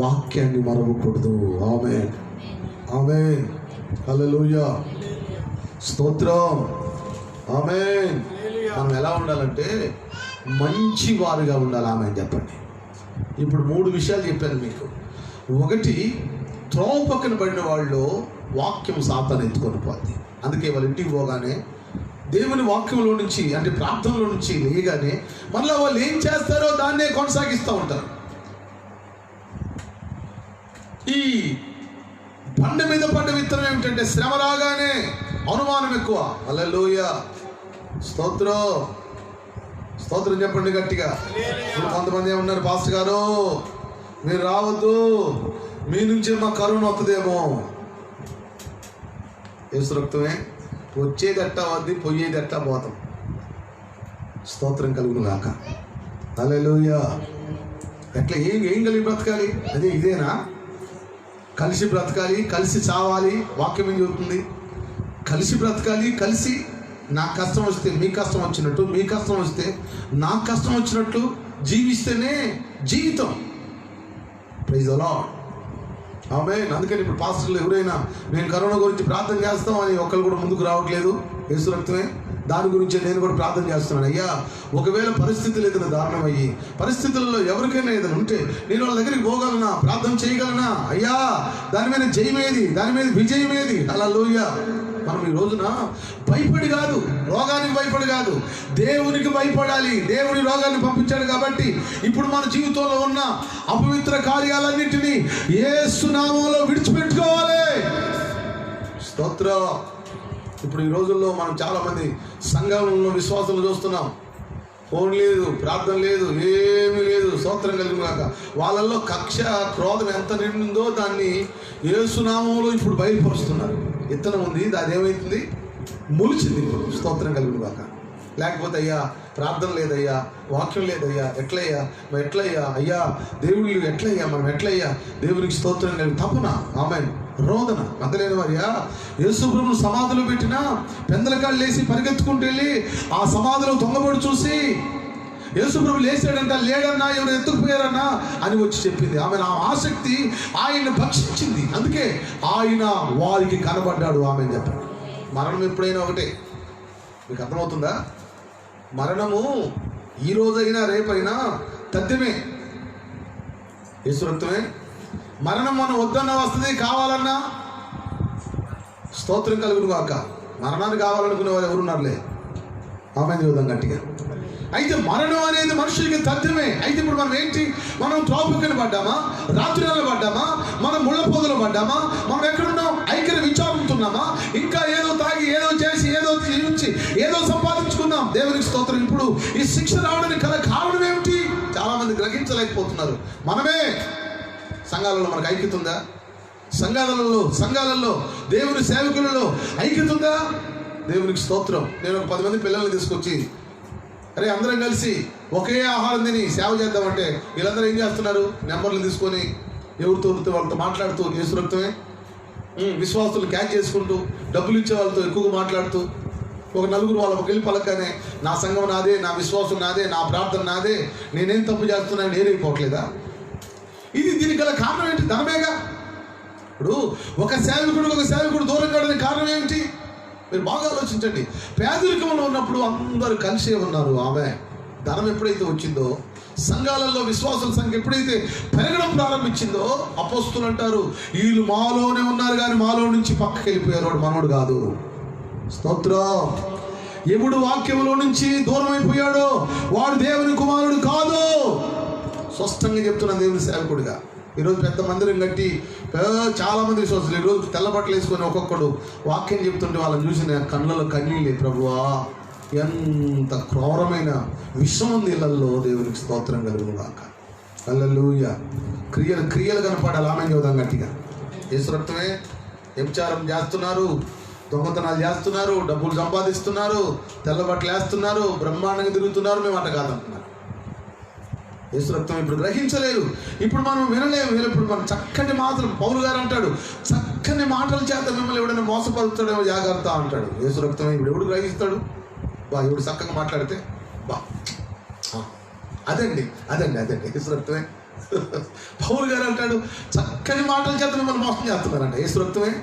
వాక్యాన్ని మరవకూడదు. ఆమేన్, ఆమేన్, హల్లెలూయా, స్తోత్రం, ఆమేన్. మనం ఎలా ఉండాలంటే మంచి వారుగా ఉండాలి. ఆమేన్ చెప్పండి. ఇప్పుడు 3 విషయాలు చెప్పాను మీకు. ఒకటి, త్రోవ పక్కన పడిన వాళ్ళు వాక్యం సాతాను ఎత్తుకొని పోద్ది. అందుకే వాళ్ళ ఇంటికి పోగానే దేవుని వాక్యంలో నుంచి, అంటే ప్రార్థనలో నుంచి లేయగానే మళ్ళీ వాళ్ళు ఏం చేస్తారో దాన్నే కొనసాగిస్తూ ఉంటారు. ఈ బండ మీద పడ్డ విత్తనం ఏమిటంటే శ్రమ రాగానే అనుమానం ఎక్కువ. హల్లెలూయా, స్తోత్రం, స్తోత్రం చెప్పండి గట్టిగా. కొంతమంది ఏమన్నారు, పాస్టర్ గారు మీరు రావద్దు, మీ నుంచే మా కరోనా వస్తుందేమో. యేసు రక్తమే. వచ్చేది ఎట్టా వద్ది, పోయేది ఎట్టా పోతాం. స్తోత్రం కలుగును గాక. హల్లెలూయా. ఎట్లా ఏం కలిగి బ్రతకాలి? అదే ఇదేనా? కలిసి బ్రతకాలి, కలిసి చావాలి. వాక్యం ఏం చెబుతుంది? కలిసి బ్రతకాలి, కలిసి నాకు కష్టం వస్తే మీ కష్టం వచ్చినట్టు, మీ కష్టం వస్తే నాకు కష్టం వచ్చినట్టు జీవిస్తేనే జీవితం. Praise the Lord. ఆమేన్. అందుకని ఇప్పుడు పాస్టర్లు ఎవరైనా మేము కరోనా గురించి ప్రార్థన చేస్తాం అని ఒకరు కూడా ముందుకు రావట్లేదు. యేసు రక్తమే. దాని గురించి నేను కూడా ప్రార్థన చేస్తున్నాను. అయ్యా, ఒకవేళ పరిస్థితులు ఏదైనా దారుణమయ్యి పరిస్థితుల్లో ఎవరికైనా ఏదైనా ఉంటే నేను వాళ్ళ దగ్గరికి పోగలనా, ప్రార్థన చేయగలనా? అయ్యా, దాని మీద జయమేది, దాని మీద విజయమేది. హల్లెలూయా. మనం ఈ రోజున భయపడి కాదు, రోగానికి భయపడి కాదు, దేవునికి భయపడాలి. దేవుని రోగాన్ని పంపించాడు కాబట్టి ఇప్పుడు మన జీవితంలో ఉన్న అపవిత్ర కార్యాలన్నింటినీ యేసు నామములో విడిచిపెట్టుకోవాలి. స్తోత్రం. ఇప్పుడు ఈ రోజుల్లో మనం చాలామంది సంఘంలో విశ్వాసాలు చూస్తున్నాం. ఫోన్ లేదు, ప్రార్థన లేదు, ఏమీ లేదు. స్తోత్రం కలుగును గాక. వాళ్ళల్లో కక్ష, క్రోధం ఎంత నిండిందో దాన్ని యేసు నామములో ఇప్పుడు బయలుపరుస్తున్నారు. ఇత్తనం ఉంది, దాని ఏమైతుంది? మొలిచింది ఇప్పుడు. స్తోత్రం కలుగును గాక. లేకపోతే అయ్యా ప్రార్థన లేదయ్యా, వాక్యం లేదయ్యా, ఎట్లయ్యా మరి ఎట్లయ్యా అయ్యా, దేవుళ్ళు ఎట్లయ్యా మనం ఎట్లయ్యా, దేవునికి స్తోత్రం కలిగి తపన, ఆమె రోదన. అంతలేని వారియా, యేసుప్రభును సమాధిలో పెట్టినా పెందలకాళ్ళు లేసి పరిగెత్తుకుంటూ వెళ్ళి ఆ సమాధిలో దొంగబడి చూసి యేసుప్రభు లేచాడంట, లేడన్నా ఎవరు ఎత్తుకుపోయారన్నా అని వచ్చి చెప్పింది. ఆమె నా ఆసక్తి ఆయన్ని భక్షించింది, అందుకే ఆయన వారికి కనబడ్డాడు ఆమె అని చెప్పాడు. మరణం ఎప్పుడైనా ఒకటే, మీకు అర్థమవుతుందా? మరణము ఈ రోజైనా రేపైనా తథ్యమే, యేసు రక్తమే. మరణం మనం వద్దన్నా వస్తుంది, కావాలన్నా స్తోత్రం కలుగును కాక. మరణాన్ని కావాలనుకునే వారు ఎవరున్నారులే, ఆమె చూద్దాం గట్టిగా. అయితే మరణం అనేది మనుషులకి తథ్యమే. అయితే ఇప్పుడు మనం ఏంటి, మనం త్రోపుకని పడ్డామా, రాత్రిలో పడ్డామా, మనం ముళ్ళ పొదలో పడ్డామా, మనం ఎక్కడున్నాం, ఐక్యత విచారుతున్నామా, ఇంకా ఏదో తాగి ఏదో చేసి ఏదో జీవించి ఏదో సంపాదించుకున్నాం. దేవునికి స్తోత్రం. ఇప్పుడు ఈ శిక్ష రావడానికి గల కారణం ఏమిటి? చాలా మంది గ్రహించలేకపోతున్నారు. మనమే. సంఘాలలో మనకు ఐక్యత ఉందా? సంఘాలలో దేవుని సేవకులలో ఐక్యత ఉందా? దేవునికి స్తోత్రం. నేను 10 మంది పిల్లల్ని తీసుకొచ్చి అరే అందరం కలిసి ఒకే ఆహారం తిని సేవ చేద్దామంటే వీళ్ళందరూ ఏం చేస్తున్నారు, నెంబర్లు తీసుకొని ఎవరితో వాళ్ళతో మాట్లాడుతూ యేసు రక్తమే, విశ్వాసులు క్యాచ్ చేసుకుంటూ డబ్బులు ఇచ్చే వాళ్ళతో ఎక్కువగా మాట్లాడుతూ, ఒక నలుగురు వాళ్ళకి వెళ్ళి పలకనే నా సంఘం నాదే, నా విశ్వాసం నాదే, నా ప్రార్థన నాదే, నేనేం తప్పు చేస్తున్నాను నేరైపోవట్లేదా? దీనికి గల కారణం ఏంటి? ధనమేగా. ఇప్పుడు ఒక సేవకుడు దూరం కావడానికి కారణం ఏమిటి? మీరు బాగా ఆలోచించండి. పేదరికంలో ఉన్నప్పుడు అందరూ కలిసే ఉన్నారు. ఆమె ధనం ఎప్పుడైతే వచ్చిందో, సంఘాలలో విశ్వాసుల సంఖ్య ఎప్పుడైతే పెరగడం ప్రారంభించిందో, అపోస్తులు అంటారు వీళ్ళు మాలోనే ఉన్నారు కానీ మాలో నుంచి పక్కకి వెళ్ళిపోయారు, వాడు మనోడు కాదు. స్తోత్రం. ఎప్పుడు వాక్యంలో నుంచి దూరం అయిపోయాడో వాడు దేవుని కుమారుడు కాదు. స్పష్టంగా చెప్తున్నాను దేవుని సేవకుడిగా. ఈరోజు పెద్ద మందిరం కట్టి చాలా మంది విశ్వాసులు ఈరోజు తెల్ల బట్టలు వేసుకొని ఒక్కొక్కడు వాక్యం చెప్తుంటే వాళ్ళని చూసి నా కళ్ళలో కన్నీళ్ళే. ప్రభువా, ఎంత క్రూరమైన విషం ఉంది ఇళ్ళల్లో. దేవునికి స్తోత్రం కలుగును గాక. హల్లెలూయా. క్రియలు కనపడాలి. ఆమె చూద్దాం గట్టిగా. యేసు రక్తమే. వ్యభిచారం చేస్తున్నారు, దొంగతనాలు చేస్తున్నారు, డబ్బులు సంపాదిస్తున్నారు, తెల్ల బట్టలు వేస్తున్నారు, బ్రహ్మాండంగా తిరుగుతున్నారు. మేము అట్ట కాదంటున్నారు. యేసు రక్తం ఇప్పుడు గ్రహించలేదు, ఇప్పుడు మనం వినలేము. ఇప్పుడు మనం చక్కని మాటలు, పౌలు గారు అంటాడు చక్కని మాటల చేత మిమ్మల్ని ఎవడైనా మోసపరుస్తాడేమో జాగ్రత్త అంటాడు. యేసు రక్తం ఇప్పుడు ఎవడు గ్రహిస్తాడు? ఎవడు చక్కగా మాట్లాడితే అదండి యేసు రక్తమే. పౌలు గారు అంటాడు చక్కని మాటల చేత మిమ్మల్ని మోసం చేస్తున్నారంట. యేసు రక్తమే.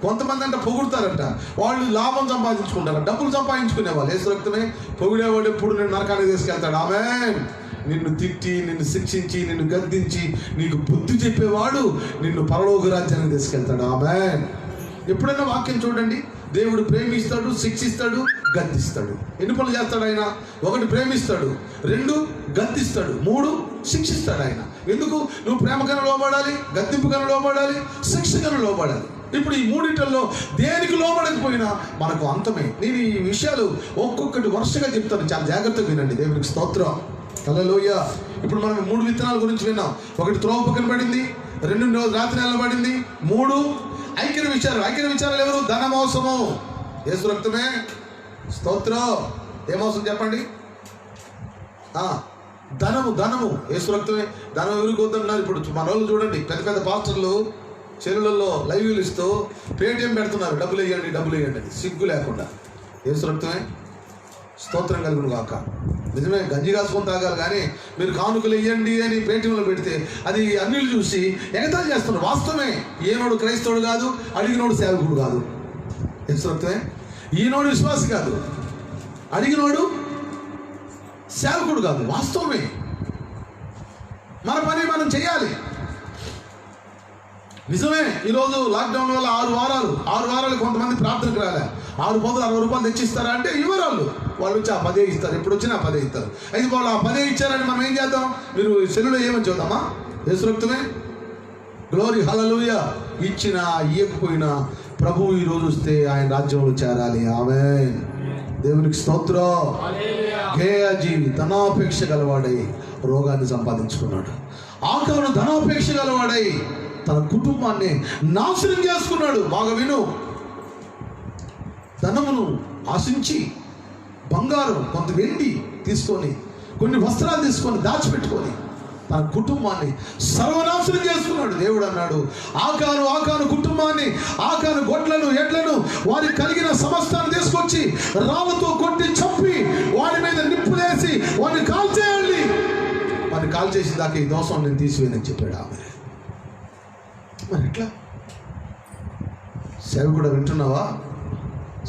కొంతమంది అంట పొగుడతారంట, వాళ్ళు లాభం సంపాదించుకుంటారు, డబ్బులు సంపాదించుకునే వాళ్ళు. యేసు రక్తమే. పొగిడేవాడు ఎప్పుడు నేను నరకానికి తీసుకెళ్తాడు. ఆమేన్. నిన్ను తిట్టి, నిన్ను శిక్షించి, నిన్ను గద్దించి నీకు బుద్ధి చెప్పేవాడు నిన్ను పరలోక రాజ్యానికి తీసుకెళ్తాడు. ఆమేన్. ఎప్పుడైనా వాక్యం చూడండి, దేవుడు ప్రేమిస్తాడు, శిక్షిస్తాడు, గద్దిస్తాడు. ఎన్ని పనులు చేస్తాడు ఆయన? 1 ప్రేమిస్తాడు, 2 గద్దిస్తాడు, 3 శిక్షిస్తాడు ఆయన. ఎందుకు? నువ్వు ప్రేమకన్నా లోబడాలి, గద్దింపుకన్నా లోబడాలి, శిక్షకన్నా లోబడాలి. ఇప్పుడు ఈ మూడింటిల్లో దేనికి లోబడకపోయినా మనకు అంతమే. నేను ఈ విషయాలు ఒక్కొక్కటి వరుసగా చెప్తాను, చాలా జాగ్రత్తగా వినండి. దేవునికి స్తోత్రం. హల్లెలూయా. ఇప్పుడు మనం 3 విత్తనాల గురించి విన్నాం. 1 త్రోవ పక్కన పడింది, 2 రాత్రి నిలబడింది, 3 ఐక్య విచారాలు ఎవరు? ధన మోసము. యేసు రక్తమే. స్తోత్రం. ఏ మోసం చెప్పండి? ధనము. యేసు రక్తమే. ధనం ఎవరికి వద్దన్నారు? ఇప్పుడు మన వాళ్ళు చూడండి, పెద్ద పాస్టర్లు చెరువులలో లైవ్లు ఇస్తూ పేటీఎం పెడుతున్నారు, డబ్బులు వేయండి అని, సిగ్గు లేకుండా. యేసు రక్తమే. స్తోత్రం కలుగును గాక. నిజమే, గంజి కాసుకొని తాగాలి కానీ మీరు కానుకలు వేయండి అని పేటీఎంలో పెడితే అది అన్నిలు చూసి ఎగతాళి చేస్తున్నారు. వాస్తవమే. ఈనోడు క్రైస్తవుడు కాదు, అడిగినోడు సేవకుడు కాదు. యేసు రక్తమే. ఈనోడు విశ్వాసి కాదు, అడిగినోడు సేవకుడు కాదు. వాస్తవమే. మన పని మనం చేయాలి. నిజమే. ఈరోజు లాక్డౌన్ వల్ల 6 వారాలు కొంతమంది ప్రార్థనకు రాలే. 6 పొందలు 60 రూపాయలు తెచ్చిస్తారా అంటే ఇవ్వరాళ్ళు. వాళ్ళు వచ్చి ఆ 10 ఇస్తారు. ఎప్పుడు వచ్చినా 10 ఇస్తారు. అయితే వాళ్ళు ఆ 10 ఇచ్చారని మనం ఏం చేద్దాం? మీరు సెల్లులో ఏమని చూద్దామా? యేసు రక్తమే. గ్లోరీ. హల్లెలూయా. ఇచ్చినా ఇయ్యకపోయినా ప్రభువు ఈరోజు వస్తే ఆయన రాజ్యంలో చేరాలి. ఆమేన్. దేవునికి స్తోత్రం. గేయాజీ ధనాపేక్ష గలవాడై రోగాన్ని సంపాదించుకున్నాడు. ఆకను ధనాపేక్ష గలవాడై తన కుటుంబాన్ని నాశనం చేసుకున్నాడు. బాగా విను. ధనమును ఆశించి బంగారం, కొంత వెండి తీసుకొని, కొన్ని వస్త్రాలు తీసుకొని దాచిపెట్టుకొని తన కుటుంబాన్ని సర్వనాశనం చేసుకున్నాడు. దేవుడు అన్నాడు, ఆకాను కుటుంబాన్ని, ఆకాను గొడ్లను, ఎడ్లను, వారికి కలిగిన సమస్తాన్ని తీసుకొచ్చి రాళ్ళతో కొట్టి చంపి వాడి మీద నిప్పులేసి వాడిని కాల్చేయాలి. వాడిని కాల్చేసి దాకా ఈ దోషం నేను తీసివేయనని చెప్పాడు ఆమె. మరి ఎట్లా? సేవకుడు వింటున్నావా?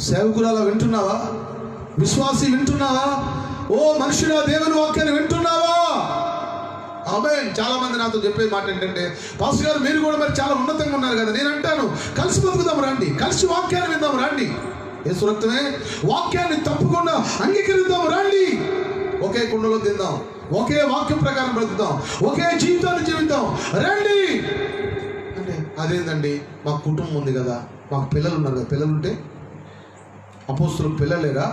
సేవకురాలా వింటున్నావా? విశ్వాసి వింటున్నావా? ఓ మనుషుడా, దేవుని వాక్యాన్ని వింటున్నావా? ఆమేన్. చాలా మంది నాతో చెప్పే మాట ఏంటంటే, పాస్టర్ గారు మీరు కూడా మరి చాలా ఉన్నతంగా ఉన్నారు కదా. నేను అంటాను, కలిసి బతుకుదాం రండి, కలిసి వాక్యాన్ని విందాం రండి. యేసు రక్తమే, వాక్యాన్ని తప్పకుండా అంగీకరిద్దాం రండి. ఒకే కుండలో తిందాం, ఒకే వాక్యం ప్రకారం బ్రతుకుదాం, ఒకే జీవితాన్ని జీవిద్దాం రండి అంటే అదేందండి, మాకు కుటుంబం ఉంది కదా, మాకు పిల్లలు ఉన్నారు కదా. పిల్లలు ఉంటే అపోస్తులకు పిల్లలు లేరా?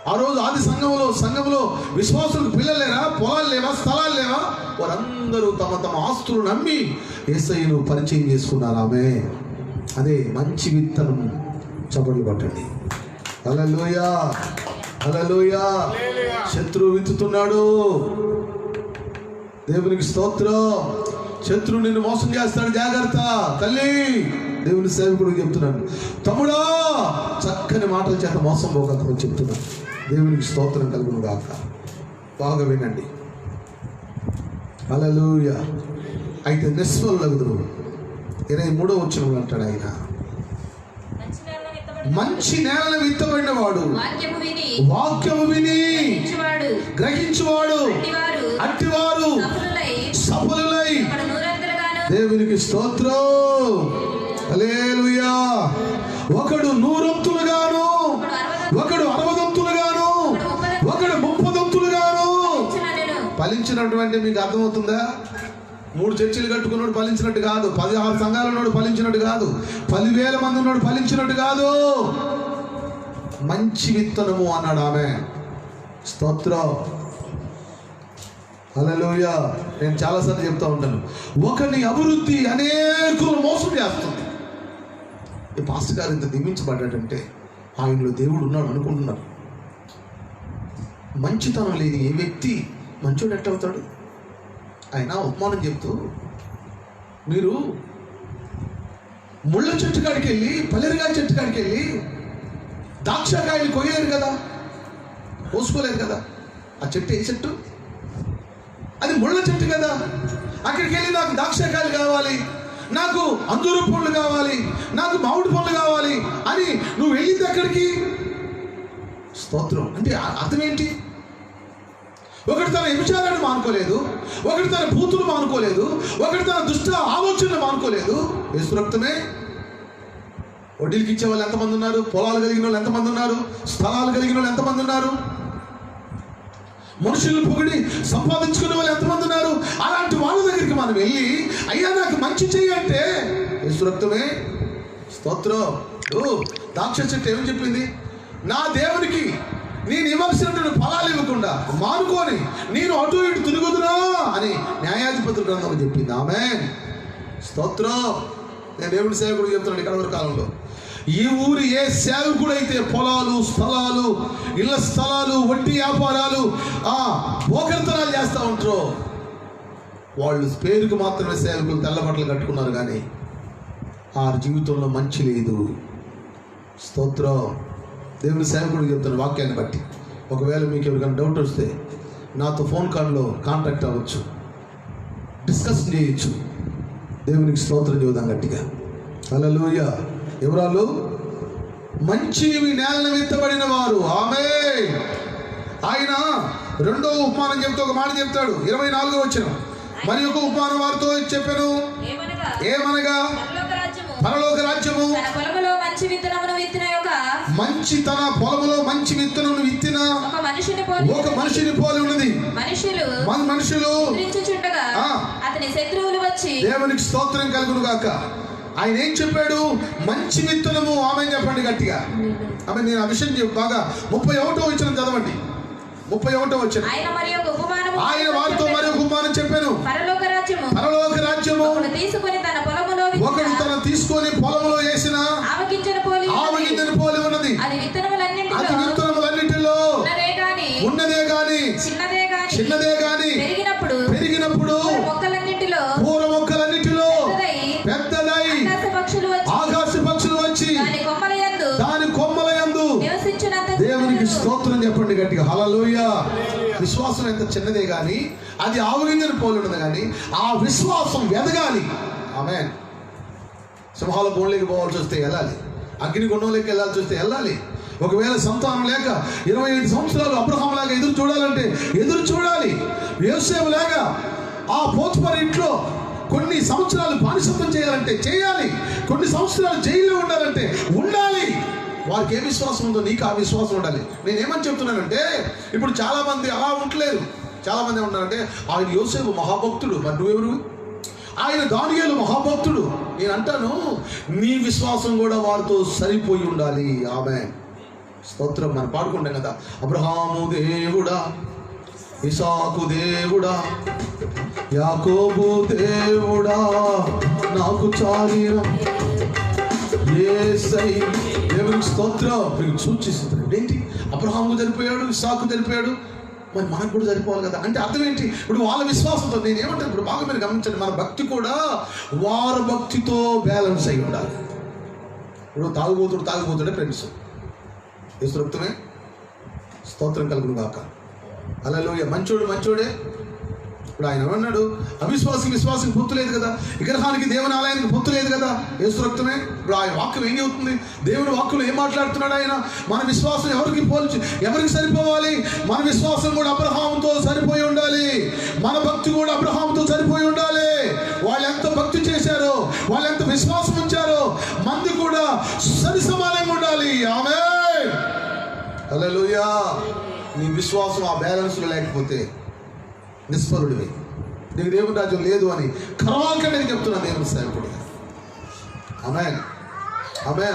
ఆ రోజు ఆది సంఘంలో విశ్వాసులకు పిల్లలు లేరా? పొలాలు లేవా? స్థలాలు లేవా? వారందరూ తమ తమ ఆస్తులు నమ్మి యేసయ్యను పరిచయం చేసుకున్నారు. ఆమె అదే మంచి విత్తనం. చప్పట్లు కొట్టండి. హల్లెలూయా, హల్లెలూయా. శత్రువు విత్తుతున్నాడు. దేవునికి స్తోత్రం. శత్రువు నిన్ను మోసం చేస్తాడు, జాగ్రత్త. తల్లి, దేవుని సేవకుడు చెప్తున్నాడు, తమ్ముడా, చక్కని మాటల చేత మోసం పోగలమని చెప్తున్నాడు. దేవునికి స్తోత్రం కలుగును గాక. బాగా వినండి. హల్లెలూయా. అయితే నిస్వలుగుదురు 23వ వచనంలో అంటాడు ఆయన, మంచి నేలను విత్తబడిన వాడు వాక్యము విని గ్రహించువాడు అట్టివారు సఫలులై. దేవునికి స్తోత్రం. హల్లెలూయా. ఒకడు 100 ఒకడు 60 ఒకడు 30 ఫలించినటువంటి. మీకు అర్థమవుతుందా? 3 చర్చిలు కట్టుకున్నాడు ఫలించినట్టు కాదు, 16 సంఘాలు ఉన్నాడు ఫలించినట్టు కాదు, 10,000 మంది ఉన్నాడు ఫలించినట్టు కాదు. మంచి విత్తనము అన్నాడు ఆమె. స్తోత్రం. హల్లెలూయా. నేను చాలాసార్లు చెప్తా ఉంటాను, ఒకని అభివృద్ధి అనేకులు మోసం చేస్తుంది. ఈ పాస్టర్ గారు ఇంత దీవించబడ్డాడంటే ఆయనలో దేవుడు ఉన్నాడు అనుకుంటున్నారు. మంచితనం లేని ఏ వ్యక్తి మంచోడు ఎట్టవుతాడు? ఆయన ఉపమానం చెప్తూ, మీరు ముళ్ళ చెట్టు కాడికి వెళ్ళి, పల్లెరిగాయ చెట్టు కాడికి వెళ్ళి ద్రాక్షకాయలు కొయ్యలేరు కదా, కోసుకోలేదు కదా. ఆ చెట్టు ఏ చెట్టు? అది ముళ్ళ చెట్టు కదా. అక్కడికి వెళ్ళి నాకు ద్రాక్షకాయలు కావాలి, నాకు అంజూరు పండ్లు కావాలి, నాకు మామిడి పండ్లు కావాలి అని నువ్వు వెళ్ళింది ఎక్కడికి? స్తోత్రం. అంటే అర్థం ఏంటి? ఒకటి తన విచారాన్ని మానుకోలేదు, ఒకటి తన బూతులు మానుకోలేదు, ఒకటి తన దుష్ట ఆలోచనలు మానుకోలేదు. యేసు రక్తమే. వడ్డీలకి ఇచ్చే వాళ్ళు ఎంతమంది ఉన్నారు? పొలాలు కలిగిన వాళ్ళు ఎంతమంది ఉన్నారు? స్థలాలు కలిగిన వాళ్ళు ఎంతమంది ఉన్నారు? మనుషులను పొగిడి సంపాదించుకునే వాళ్ళు ఎంతమంది ఉన్నారు? అలాంటి వాళ్ళ దగ్గరికి మనం వెళ్ళి, అయ్యా నాకు మంచి చెయ్యి అంటే, యేసు రక్తమే. స్తోత్రం. ద్రాక్ష చెట్టు ఏమని చెప్పింది? నా దేవునికి నేను ఇవ్వాల్సినటువంటి ఫలాలు ఇవ్వకుండా మానుకొని నేను అటు ఇటు తిరుగుతున్నా అని న్యాయాధిపతుల గ్రంథం చెప్పింది. ఆమేన్. స్తోత్రం. నేను దేవుని సేవకుడు చెప్తున్నాను, ఇక్కడ కాలంలో ఈ ఊరు ఏ సేవకుడైతే పొలాలు, స్థలాలు, ఇళ్ల స్థలాలు, వడ్డీ వ్యాపారాలు, పోకరితనాలు చేస్తూ ఉంటారో వాళ్ళు పేరుకు మాత్రమే సేవకులు తెల్ల బట్టలు కట్టుకున్నారు, కానీ ఆ జీవితంలో మంచి లేదు. స్తోత్రం. దేవుని సేవకుడు చెప్తున్న వాక్యాన్ని బట్టి ఒకవేళ మీకు ఎవరికైనా డౌట్ వస్తే నాతో ఫోన్ కాల్లో కాంటాక్ట్ అవ్వచ్చు, డిస్కషన్ చేయొచ్చు. దేవునికి స్తోత్రం చెబుదాం గట్టిగా. హల్లెలూయా. ఎవరాలు? మంచి నేలను విత్తబడిన వారు. ఆమేన్. ఆయన 2వ ఉపమానం చెప్తూ ఒక మాట చెప్తాడు. 24వ వచనం, మరి ఒక ఉపమానం వారితో చెప్పాను, ఏమనగా పరలోక రాజ్యము మంచి తన పొలములో మంచి విత్తనమును విత్తిన ఒక మనిషిని పోలి ఉన్నది. మనుషులు అతని శత్రువులు వచ్చి, దేవునికి స్తోత్రం కలుగును గాక. ఆయన ఏం చెప్పాడు? మంచి విత్తనము. ఆమె చెప్పండి గట్టిగా. ఆమె నేను ఆ విషయం బాగా 31వ వచనం చదవండి. 31వ వచనం, ఆయన వారితో మరి ఒక ఉపమానం చెప్పాను. పరలోక రాజ్యము ఒకడు తన తీసుకొని పొలంలో వేసిన ఆవగింజను పోలి ఉన్నది. అది విత్తనములన్నిటిలో ఉన్నదే గాని చిన్నదే గాని పెరిగినప్పుడు పూల మొక్కలన్నిటిలో పెద్దదై ఆకాశ పక్షులు వచ్చి దాని కొమ్మల యందు దేవునికి స్తోత్రం చెప్పండి గట్టిగా. హల్లెలూయా. విశ్వాసం ఎంత చిన్నదే గాని అది ఆవులింజను పోలి ఉండదు కానీ ఆ విశ్వాసం ఎదగాలి. ఆమేన్. సింహాల బోన్లోకి పోవాల్సి వస్తే వెళ్ళాలి, అగ్నిగుండంలోకి వెళ్ళాల్సి వస్తే వెళ్ళాలి. ఒకవేళ సంతానం లేక 25 సంవత్సరాలు అబ్రహాం లాగా ఎదురు చూడాలంటే ఎదురు చూడాలి. యోసేపు లాగా ఆ పోతుఫరు ఇంట్లో కొన్ని సంవత్సరాలు బానిసత్వం చేయాలంటే చేయాలి, కొన్ని సంవత్సరాలు జైల్లో ఉండాలంటే ఉండాలి. వారికి ఏ విశ్వాసం ఉందో నీకు ఆ విశ్వాసం ఉండాలి. నేనేమని చెప్తున్నానంటే ఇప్పుడు చాలా మంది అలా ఉండలేరు. చాలా మంది ఉన్నారంటే ఆయన యోసేపు మహాభక్తుడు, మరి నువ్వెవరు? ఆయన దానియేలు మహాభక్తుడు. నేను అంటాను నీ విశ్వాసం కూడా వారితో సరిపోయి ఉండాలి. ఆమేన్. స్తోత్రం. మనం పాడుకుంటాం కదా, అబ్రహాము దేవుడా, ఇసాకు దేవుడా, యాకోబు దేవుడా, నాకు చాలిన యేసై. దేవునికి స్తోత్రం. మీకు సూచిస్తుంది ఏంటి? అబ్రహాము చనిపోయాడు, ఇసాకు చనిపోయాడు, మరి మనకు కూడా సరిపోవాలి కదా. అంటే అర్థం ఏంటి? ఇప్పుడు వాళ్ళ విశ్వాసంతో నేను ఏమంటాను, ఇప్పుడు బాగా మీరు గమనించండి, మన భక్తి కూడా వారి భక్తితో బ్యాలెన్స్ అయి ఉండాలి. ఇప్పుడు తాగుబోతుడే ఫ్రెండ్స్ యేసు రక్తమే స్తోత్రం కలుగును గాక. హల్లెలూయా. మంచోడే. ఇప్పుడు ఆయన ఏమన్నాడు? విశ్వాసం పొత్తు లేదు కదా, విగ్రహానికి దేవుని ఆలయానికి పొత్తు లేదు కదా, యేసు రక్తమే. ఇప్పుడు ఆయన వాక్యం ఏం చెబుతుంది? దేవుని వాక్యంలో ఏం మాట్లాడుతున్నాడు ఆయన? మన విశ్వాసం ఎవరికి సరిపోవాలి? మన విశ్వాసం కూడా అబ్రహాముతో సరిపోయి ఉండాలి. మన భక్తి కూడా అబ్రహాముతో సరిపోయి ఉండాలి. వాళ్ళు ఎంత భక్తి చేశారో, వాళ్ళు ఎంత విశ్వాసం ఉంచారో, మంది కూడా సరి సమానంగా ఉండాలి. ఆమేన్. హల్లెలూయా. నీ విశ్వాసం ఆ బ్యాలెన్స్లో లేకపోతే నిస్ఫలుడివి, నీకు దేవుని రాజ్యం లేదు అని కరాకండి చెప్తున్నా దేవుని సేవకుడు. ఆమేన్.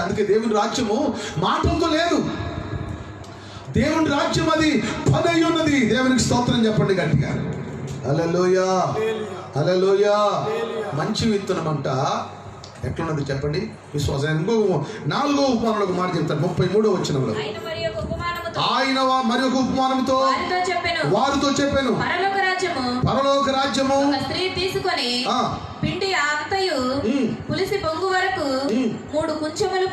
అందుకే దేవుని రాజ్యము మాటలతో లేదు, దేవుని రాజ్యం అది పని అయి ఉన్నది. దేవునికి స్తోత్రం చెప్పండి గట్టిగా. హల్లెలూయా. మంచి విత్తనం అంట ఎట్లున్నది చెప్పండి? విశ్వాసం. ఇంకో 4వ ఉపమానంలో ఒక మాట చెప్తారు, 33వ వచనంలో. ఆయన మరి ఒక ఉపమానంతో వారితో చెప్పాను, పరలోక రాజ్యము స్త్రీ తీసుకొని పిండి అంతయు పులిసి పొంగు వరకు 3 కుంచెముల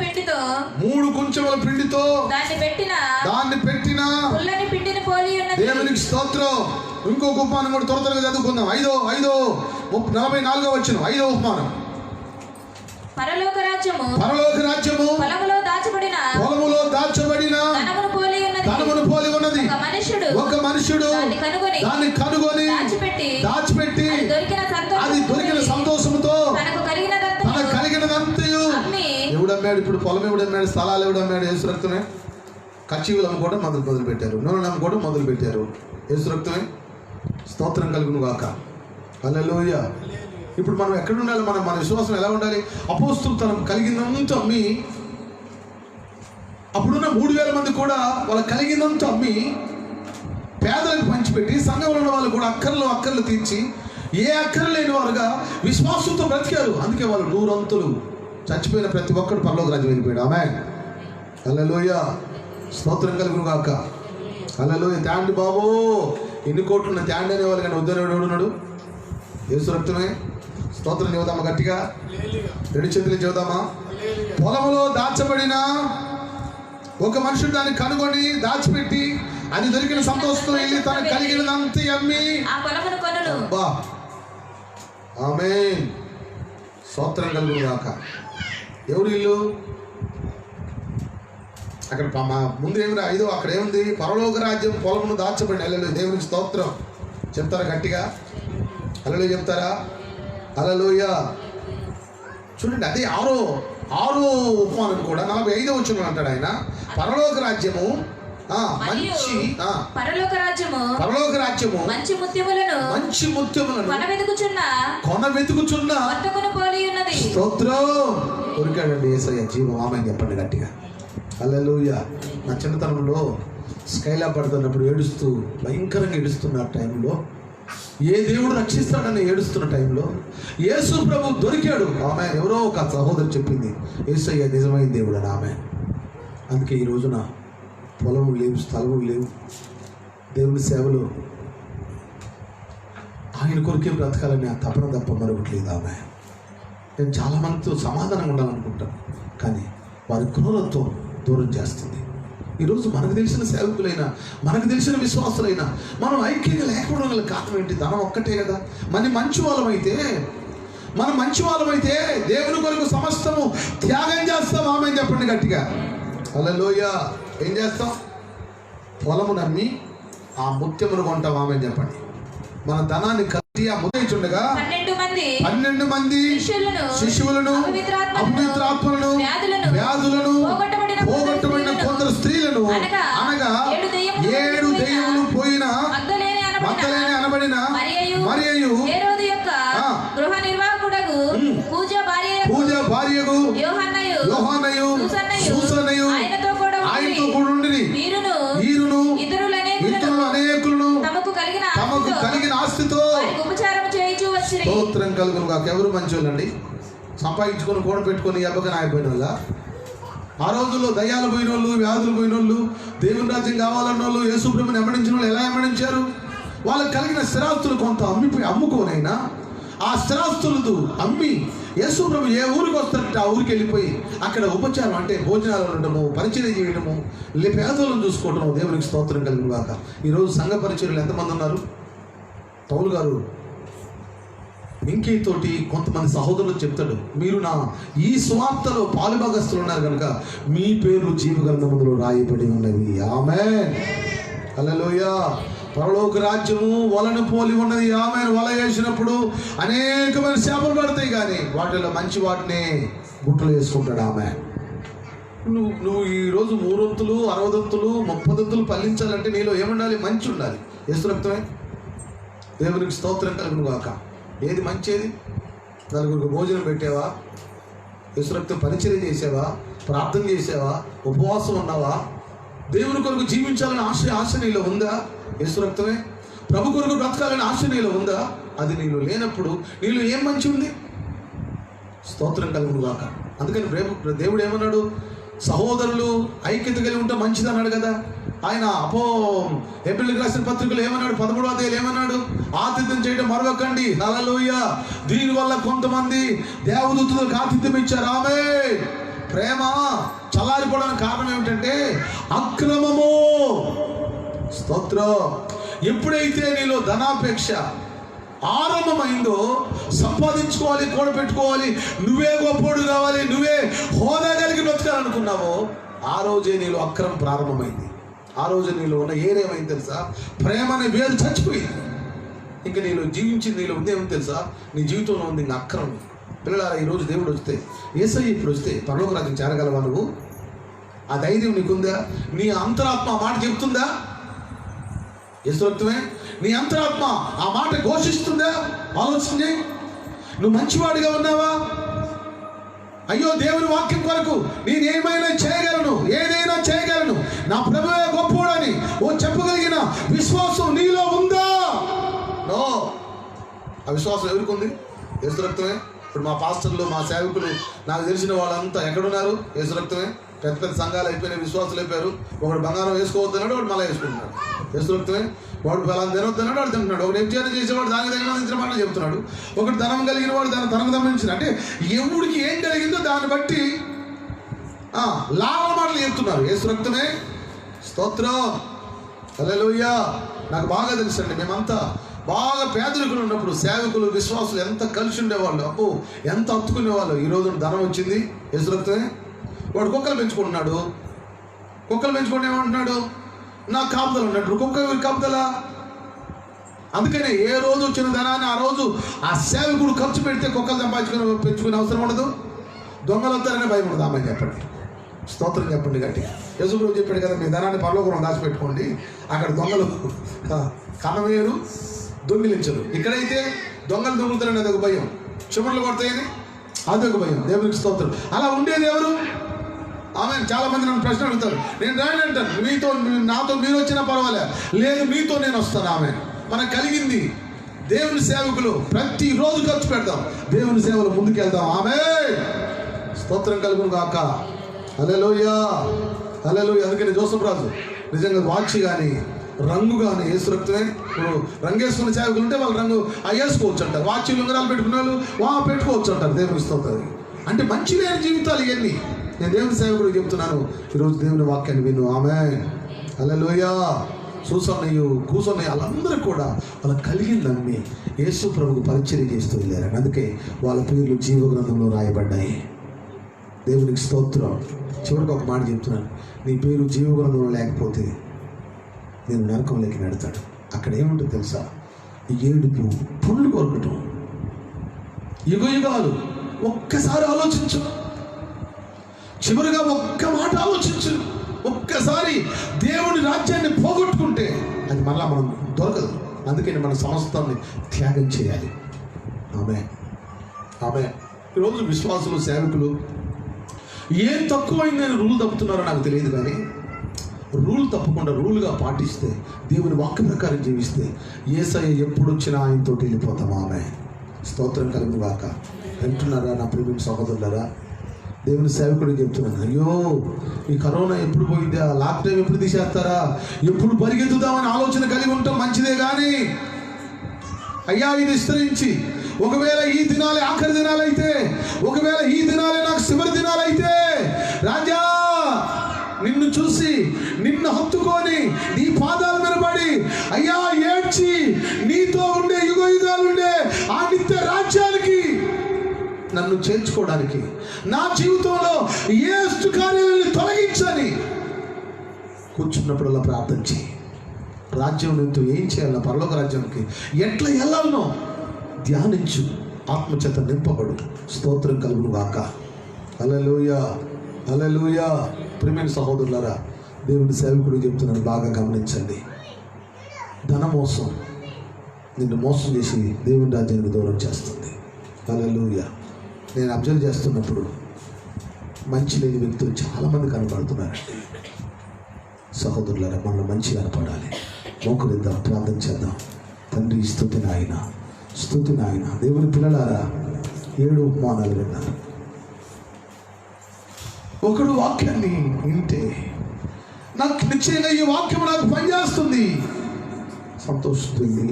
పిండితో దాన్ని పెట్టిన పుల్లని పిండిని పోలి ఉన్నది. దేవునికి స్తోత్రం. ఇంకొక ఉపమానం కూడా త్వరగా చదువుకుందాం. 5:44 వచనం. 5వ ఉపమానం. పరలోక రాజ్యము పొలములో దాచబడిన ధనమును పోలి ఉన్నది. ఒక మనుషుడు దాన్ని కనుగొని దాచిపెట్టి అది దొరికిన సంతోషంతో తనకు కలిగినదంతయు ఎవడమ్మాడు? ఇప్పుడు పొలం ఎవడమ్మాడు? స్థలాలు ఎవడమ్మాడు? యేసు రక్తమే. కచ్చివులు అమ్ముకోవడం మొదలు పెట్టారు, నూనె అమ్ముకోవడం మొదలు పెట్టారు. యేసు రక్తమే. స్తోత్రం కలుగును గాక. హల్లెలూయా. ఇప్పుడు మనం ఎక్కడ ఉండాలి? మన విశ్వాసం ఎలా ఉండాలి? అపోస్తలు తనం కలిగినంత అమ్మి, అప్పుడున్న 3000 మంది కూడా వాళ్ళు కలిగినంత అమ్మి పేదలకు పంచిపెట్టి, సంఘంలో ఉన్న వాళ్ళు కూడా అక్కర్లు తీర్చి, ఏ అక్కర లేని వారుగా విశ్వాసంతో బ్రతికారు. అందుకే వాళ్ళు 100 అంతులు చచ్చిపోయిన ప్రతి ఒక్కరు పరలోక రాజ్యం వెళ్ళిపోయాడు. ఆమేన్. హల్లెలూయా. స్తోత్రం కలుగును గాక. హల్లెలూయా. త్యాండి బాబు, ఎన్ని కోట్లు ఉన్న త్యాండి అనేవాళ్ళు కానీ ఉద్దరుడు ఉన్నాడు? యేసు రక్తమే. స్తోత్రం చెబుదామా గట్టిగా? 2 చేతులు చెబుదామా? పొలములో దాచబడిన ఒక మనుషుడు దాన్ని కనుగొని దాచిపెట్టి అది దొరికిన సంతోషంతో వెళ్ళి తనకు కలిగినదంతా అమ్మి అబ్బా. ఆమేన్. స్తోత్రం కలుగును గాక. ఎవరు ఇల్లు? అక్కడ ముందు ఏమిరా? 5 అక్కడ ఏముంది? పరలోక రాజ్యం పొలమును దాచబడిన. హల్లెలూయా. దేవునికి స్తోత్రం. చెప్తారా గట్టిగా? హల్లెలూయా చెప్తారా? హల్లెలూయా. చూడండి, అదే ఆరో ఉపమానం కూడా 45వ వచనం అంటాడు ఆయన. పరలోక రాజ్యము పరలోక రాజ్యము మంచి ముత్యములను కొన వెతుకుచున్న పోలి ఉన్నది. స్తోత్రం. దొరికాడండి యేసయ్య జీవం. ఆమేన్ చెప్పండి గట్టిగా. హల్లెలూయా. నా చిన్నతనంలో స్కైలాబ్ పడుతున్నప్పుడు ఏడుస్తూ భయంకరంగా ఏడుస్తున్న టైంలో, ఏ దేవుడు రక్షిస్తాడని ఏడుస్తున్న టైంలో యేసు ప్రభు దొరికాడు. ఆమె ఎవరో ఒక సహోదరు చెప్పింది, యేసయ్య నిజమైన దేవుడు అని. ఆమె అందుకే ఈ రోజున పొలము లేవు, స్థలము లేవు, దేవుని సేవలో ఆయన కొరికే బ్రతకాలని ఆ తపన తప్ప మరొకటి లేదు. ఆమె నేను చాలామందితో సమాధానంగా ఉండాలనుకుంటాను, కానీ వారి క్రూరత్వం దూరం చేస్తుంది. ఈరోజు మనకు తెలిసిన సేవకులైనా, మనకు తెలిసిన విశ్వాసులైనా మనం ఐక్యంగా లేకపోవడం గల కారణం ఏంటి? ధనం ఒక్కటే కదా. మనం మంచి వాళ్ళమైతే దేవుని కొరకు సమస్తము త్యాగం చేస్తాం. ఆమె చెప్పండి గట్టిగా హల్లెలూయా. ఏం చేస్తాం? పొలము నమ్మి ఆ ముత్యమును కొంటాం. ఆమె చెప్పండి. మన ధనాన్ని కట్టి ఆ ముద్రించుండగా 12 మంది శిశువులను, అపవిత్రాత్మలను, వ్యాధులను, పోగొట్టబడిన కొందరు స్త్రీలను, అనగా 7 దెయ్యములు పోయిన మగ్దలేనే అనబడిన మరియయు, గృహ నిర్వాహకుడగు పూజ భార్యగు యోహానయు, సూసన్నయు ఆయనతో కూడా ఉండిరి. వీరును ఇతరులు అనేకులను తమకు కలిగిన ఆస్తితో ఉపచారం చేయించు వచ్చిరి. స్తోత్రం కలుగును గాక. ఎవరు మంచోళ్ళండి? సంపాదించుకొని కూడ పెట్టుకొని ఎబ్బకని ఆగిపోయిన వాళ్ళ? ఆ రోజుల్లో దయ్యాలు పోయిన వాళ్ళు, వ్యాధులు పోయిన వాళ్ళు, దేవుని రాజ్యం కావాలన్న వాళ్ళు, యేసుప్రభుని వెంబడించిన వాళ్ళు ఎలా వెంబడించారు? వాళ్ళకి కలిగిన స్థిరాస్తులు కొంత అమ్ముకోనైనా ఆ స్థిరాస్తులు అమ్మి యేసుప్రభు ఏ ఊరికి వస్తారంటే ఆ ఊరికి వెళ్ళిపోయి అక్కడ ఉపచారం అంటే భోజనాలు ఉండడము, పరిచయం చేయడము, పేదలను చూసుకోవడము. దేవునికి స్తోత్రం కలిగిన గాక. ఈరోజు సంఘ పరిచర్యలు ఎంతమంది ఉన్నారు? పౌలు గారు ఇంకేతోటి కొంతమంది సహోదరులు చెప్తాడు, మీరు నా ఈ స్వార్థలో పాలుభాగస్తులు ఉన్నారు కనుక మీ పేర్లు జీవగ్రంథములో రాయబడి ఉన్నవి. ఆమేన్ హల్లెలూయా. పరలోక రాజ్యము వలను పోలి ఉన్నది. ఆమె వల వేసినప్పుడు అనేకమైన చేపలు పడతాయి, కానీ వాటిలో మంచి వాటిని గుట్టలు వేసుకుంటాడు. ఆమె నువ్వు ఈరోజు 3 వంతులు 60 వంతులు 30 వంతులు ఫలించాలంటే నీలో ఏముండాలి? మంచి ఉండాలి. యేసు రక్తమే. దేవునికి స్తోత్రం కలుగును గాక. ఏది మంచిది? నలుగురికి భోజనం పెట్టావా? యేసు రక్తం పరిచర్య చేసావా? ప్రార్థన చేసావా? ఉపవాసం ఉన్నావా? దేవుని కొరకు జీవించాలని ఆశ నీలో ఉందా? యేసు రక్తమే. ప్రభు కొరకు బ్రతకాలని ఆశ నీలో ఉందా? అది నీలో లేనప్పుడు నీలో ఏం మంచి ఉంది? స్తోత్రం కలుగును గాక. అందుకని దేవుడు ఏమన్నాడు? సహోదరులు ఐక్యత కలిగి ఉంటే మంచిది అన్నాడు కదా. ఆయన హెబ్రీయులకు రాసిన పత్రికలు ఏమన్నాడు? 13వ అధ్యాయం ఏమన్నాడు? ఆతిథ్యం చేయడం మరవకండి. హల్లెలూయా. దీనివల్ల కొంతమంది దేవదూతలకు ఆతిథ్యం ఇచ్చారు. ఆమేన్. ప్రేమ చల్లారిపోవడానికి కారణం ఏమిటంటే అక్రమము. స్తోత్రం. ఎప్పుడైతే నీలో ధనాపేక్ష ఆరంభమైందో, సంపాదించుకోవాలి, కూడబెట్టుకోవాలి, నువ్వే గొప్పోడు కావాలి, నువ్వే హోదా కలిగి బ్రతకాలనుకున్నావో, ఆ రోజే నీలో అక్రమం ప్రారంభమైంది. ఆ రోజే నీలో ఉన్న ఏరేమైంది తెలుసా? ప్రేమ అనే వేరు చచ్చిపోయింది. ఇంకా నీలో జీవించింది, నీలో ఉందేమో తెలుసా? నీ జీవితంలో ఉంది ఇంకా అక్రమం. పిల్లలారా, ఈరోజు దేవుడు వస్తే, యేసయ్య ఇప్పుడు వస్తే పరలోక రాజ్యం చేరగలవా? నువ్వు ఆ ధైర్యం నీకుందా? నీ అంతరాత్మ ఆ మాట చెప్తుందా? యేసు రక్తమే. నీ అంతరాత్మ ఆ మాట ఘోషిస్తుందా? ఆలోచన చేయి. నువ్వు మంచివాడిగా ఉన్నావా? అయ్యో, దేవుని వాక్యం కొరకు నేనేమైనా చేయగలను, ఏదైనా చేయగలను, నా ప్రభువే గొప్పోడని చెప్పగలిగిన విశ్వాసం నీలో ఉందా? నో. ఆ విశ్వాసం ఎవరికి ఉంది? యేసు రక్తమే. ఇప్పుడు మా పాస్టర్లు, మా సేవకులు, నాకు తెలిసిన వాళ్ళంతా ఎక్కడున్నారు? యేసు రక్తమే. పెద్ద పెద్ద సంఘాలు అయిపోయినాయి, విశ్వాసాలు అయిపోయారు. ఒకడు బంగారం వేసుకోవద్దన్నాడు, వాడు మళ్ళీ వేసుకుంటున్నాడు. యేసు రక్తమే. వాడు బలం తినొద్దన్నాడు, వాడు తింటున్నాడు. ఒకడు వ్యభిచారం చేసేవాడు దానికి తగిన మాటలు చెప్తున్నాడు. ఒకటి ధనం కలిగిన వాడు తనకు సంబంధించిన, అంటే ఎవడికి ఏం కలిగిందో దాన్ని బట్టి లాభ మాటలు చెప్తున్నారు. యేసు రక్తమే. స్తోత్రం. హల్లెలూయా. నాకు బాగా తెలుసండి, మేమంతా బాగా పేదరికులు ఉన్నప్పుడు సేవకులు, విశ్వాసులు ఎంత కలిసి ఉండేవాళ్ళు, అప్పు ఎంత హత్తుకునేవాళ్ళు. ఈరోజు ధనం వచ్చింది, యేసు రక్తమే. వాడు కుక్కలు పెంచుకుంటున్నాడు. కుక్కలు పెంచుకుంటే ఏమంటున్నాడు? నాకు కాపుదలు ఉన్నట్టు. కుక్క కాపుదలా? అందుకనే ఏ రోజు వచ్చిన ధనాన్ని ఆ రోజు ఆ సేవకుడు ఖర్చు పెడితే కుక్కలు పెంచుకునే అవసరం ఉండదు. దొంగలు వస్తారనే భయం ఉండదు. ఆమె చెప్పండి. స్తోత్రం చెప్పండి గట్టిగా. యేసుప్రభు చెప్పాడు కదా, మీ ధనాన్ని పరలోకంలో దాచిపెట్టుకోండి, అక్కడ దొంగలు కనవేరు, దొంగిలించరు. ఇక్కడైతే దొంగలు దొంగలుతారని అదొక భయం, చెమటలు కొడతాయని అదొక భయం. దేవునికి స్తోత్రం. అలా ఉండేది ఎవరు? ఆమె చాలా మంది నన్ను ప్రశ్న అడుగుతారు. నేను రాని అంటాను, నాతో మీరు వచ్చినా పర్వాలే, లేదు మీతో నేను వస్తాను. ఆమె మనకు కలిగింది దేవుని సేవకులు ప్రతిరోజు ఖర్చు పెడతాం, దేవుని సేవలు ముందుకెళ్తాం. ఆమె స్తోత్రం కలుగును గాక. హల్లెలూయా. హల్లెలూయా. అందుకని జోసఫ్ రాజు నిజంగా వాచి కానీ రంగు కానీ యేసు రక్తమే. ఇప్పుడు రంగు వేసుకున్న సేవకులు ఉంటే వాళ్ళు రంగు వేసుకోవచ్చు అంటారు. వాచి ఉంగరాలు పెట్టుకున్న వాళ్ళు పెట్టుకోవచ్చు అంటారు. దేవుని స్తోత్రం. అంటే మంచి లేని జీవితాలు ఇవన్నీ. నేను దేవుని సేవకుడికి చెప్తున్నాను, ఈరోజు దేవుని వాక్యాన్ని విను. ఆమేన్. హల్లెలూయా. చూసన్నయ్యు కూసన్నయ్య వాళ్ళందరూ కూడా వాళ్ళ కలిగిందన్నీ యేసు ప్రభువుకు పరిచర్య చేస్తూ వెళ్ళారు. అందుకే వాళ్ళ పేర్లు జీవగ్రంథంలో రాయబడ్డాయి. దేవునికి స్తోత్రం. చివరికి ఒక మాట చెప్తున్నాను, నీ పేరు జీవగ్రంథంలో లేకపోతే నేను నరకంలోకి నెడతాడు. అక్కడ ఏముంటుంది తెలుసా? ఏడుపు, పుండ్లు కొరకటం, యుగాలు. ఒక్కసారి ఆలోచించు. చివరిగా ఒక్క మాట ఆలోచించు. ఒక్కసారి దేవుని రాజ్యాన్ని పోగొట్టుకుంటే అది మళ్ళా మనం దొరకదు. అందుకని మన సమస్తాన్ని త్యాగం చేయాలి. ఆమేన్. ఆమేన్. ఈరోజు విశ్వాసులు, సేవకులు ఏం తక్కువైందని రూల్ తప్పుతున్నారో నాకు తెలియదు, కానీ రూల్ తప్పకుండా రూల్గా పాటిస్తే, దేవుని వాక్య ప్రకారం జీవిస్తే యేసయ్య ఎప్పుడు వచ్చినా ఆయనతో వెళ్ళిపోతాం. ఆమేన్. స్తోత్రం కలుగును గాక. వింటున్నారా నా ప్రియమైన సహోదరులారా? దేవుని సేవకుడికి చెప్తున్నాను, అయ్యో ఈ కరోనా ఎప్పుడు పోయిందా, లాక్డౌన్ ఎప్పుడు తీసేస్తారా, ఎప్పుడు పరిగెత్తుదామని ఆలోచన కలిగి ఉంటాం మంచిదే, కానీ అయ్యా ఇది విస్తరించి ఒకవేళ ఈ దినాలే ఆఖరి దినాలైతే, ఒకవేళ ఈ దినాలే నాకు చివరి దినాలైతే, రాజా నిన్ను చూసి నిన్ను హత్తుకొని నీ పాదాల మీద పడి అయ్యా ఏడ్చి నీతో ఉండే యుగాలుండే ఆ నిత్య రాజ్యానికి నన్ను చేర్చుకోవడానికి నా జీవితంలో ఏ కార్యాలను తొలగించని కూర్చున్నప్పుడల్లా ప్రార్థన చేయి. రాజ్యం ఎంతో ఏం చేయాలో, పరలోక రాజ్యానికి ఎట్లా వెళ్ళాలనో ధ్యానించు. ఆత్మచేత నింపబడు. స్తోత్రం కలుగును గాక. హల్లెలూయా. హల్లెలూయా. ప్రియమైన సహోదరులారా, దేవుని సేవకుడు చెప్తున్నాను, బాగా గమనించండి. ధనమోసం నిన్ను మోసం చేసి దేవుని రాజ్యానికి దూరం చేస్తుంది. హల్లెలూయా. నేను అబ్జర్వ్ చేస్తున్నప్పుడు మంచి లేని వ్యక్తులు చాలామంది కనపడుతున్నారండి. సహోదరులారా, మనం మంచి కనపడాలి. మోకరిద్దాం, ప్రార్థన చేద్దాం. తండ్రి స్తుతి నాయన, స్తుతి నాయన. దేవుని పిల్లలారా, 7 ఉపమానాలు విన్నారు. ఒకడు వాక్యాన్ని వింటే, నాకు నిశ్చయంగా ఈ వాక్యం నాకు పనిచేస్తుంది, సంతోషిస్తుంది.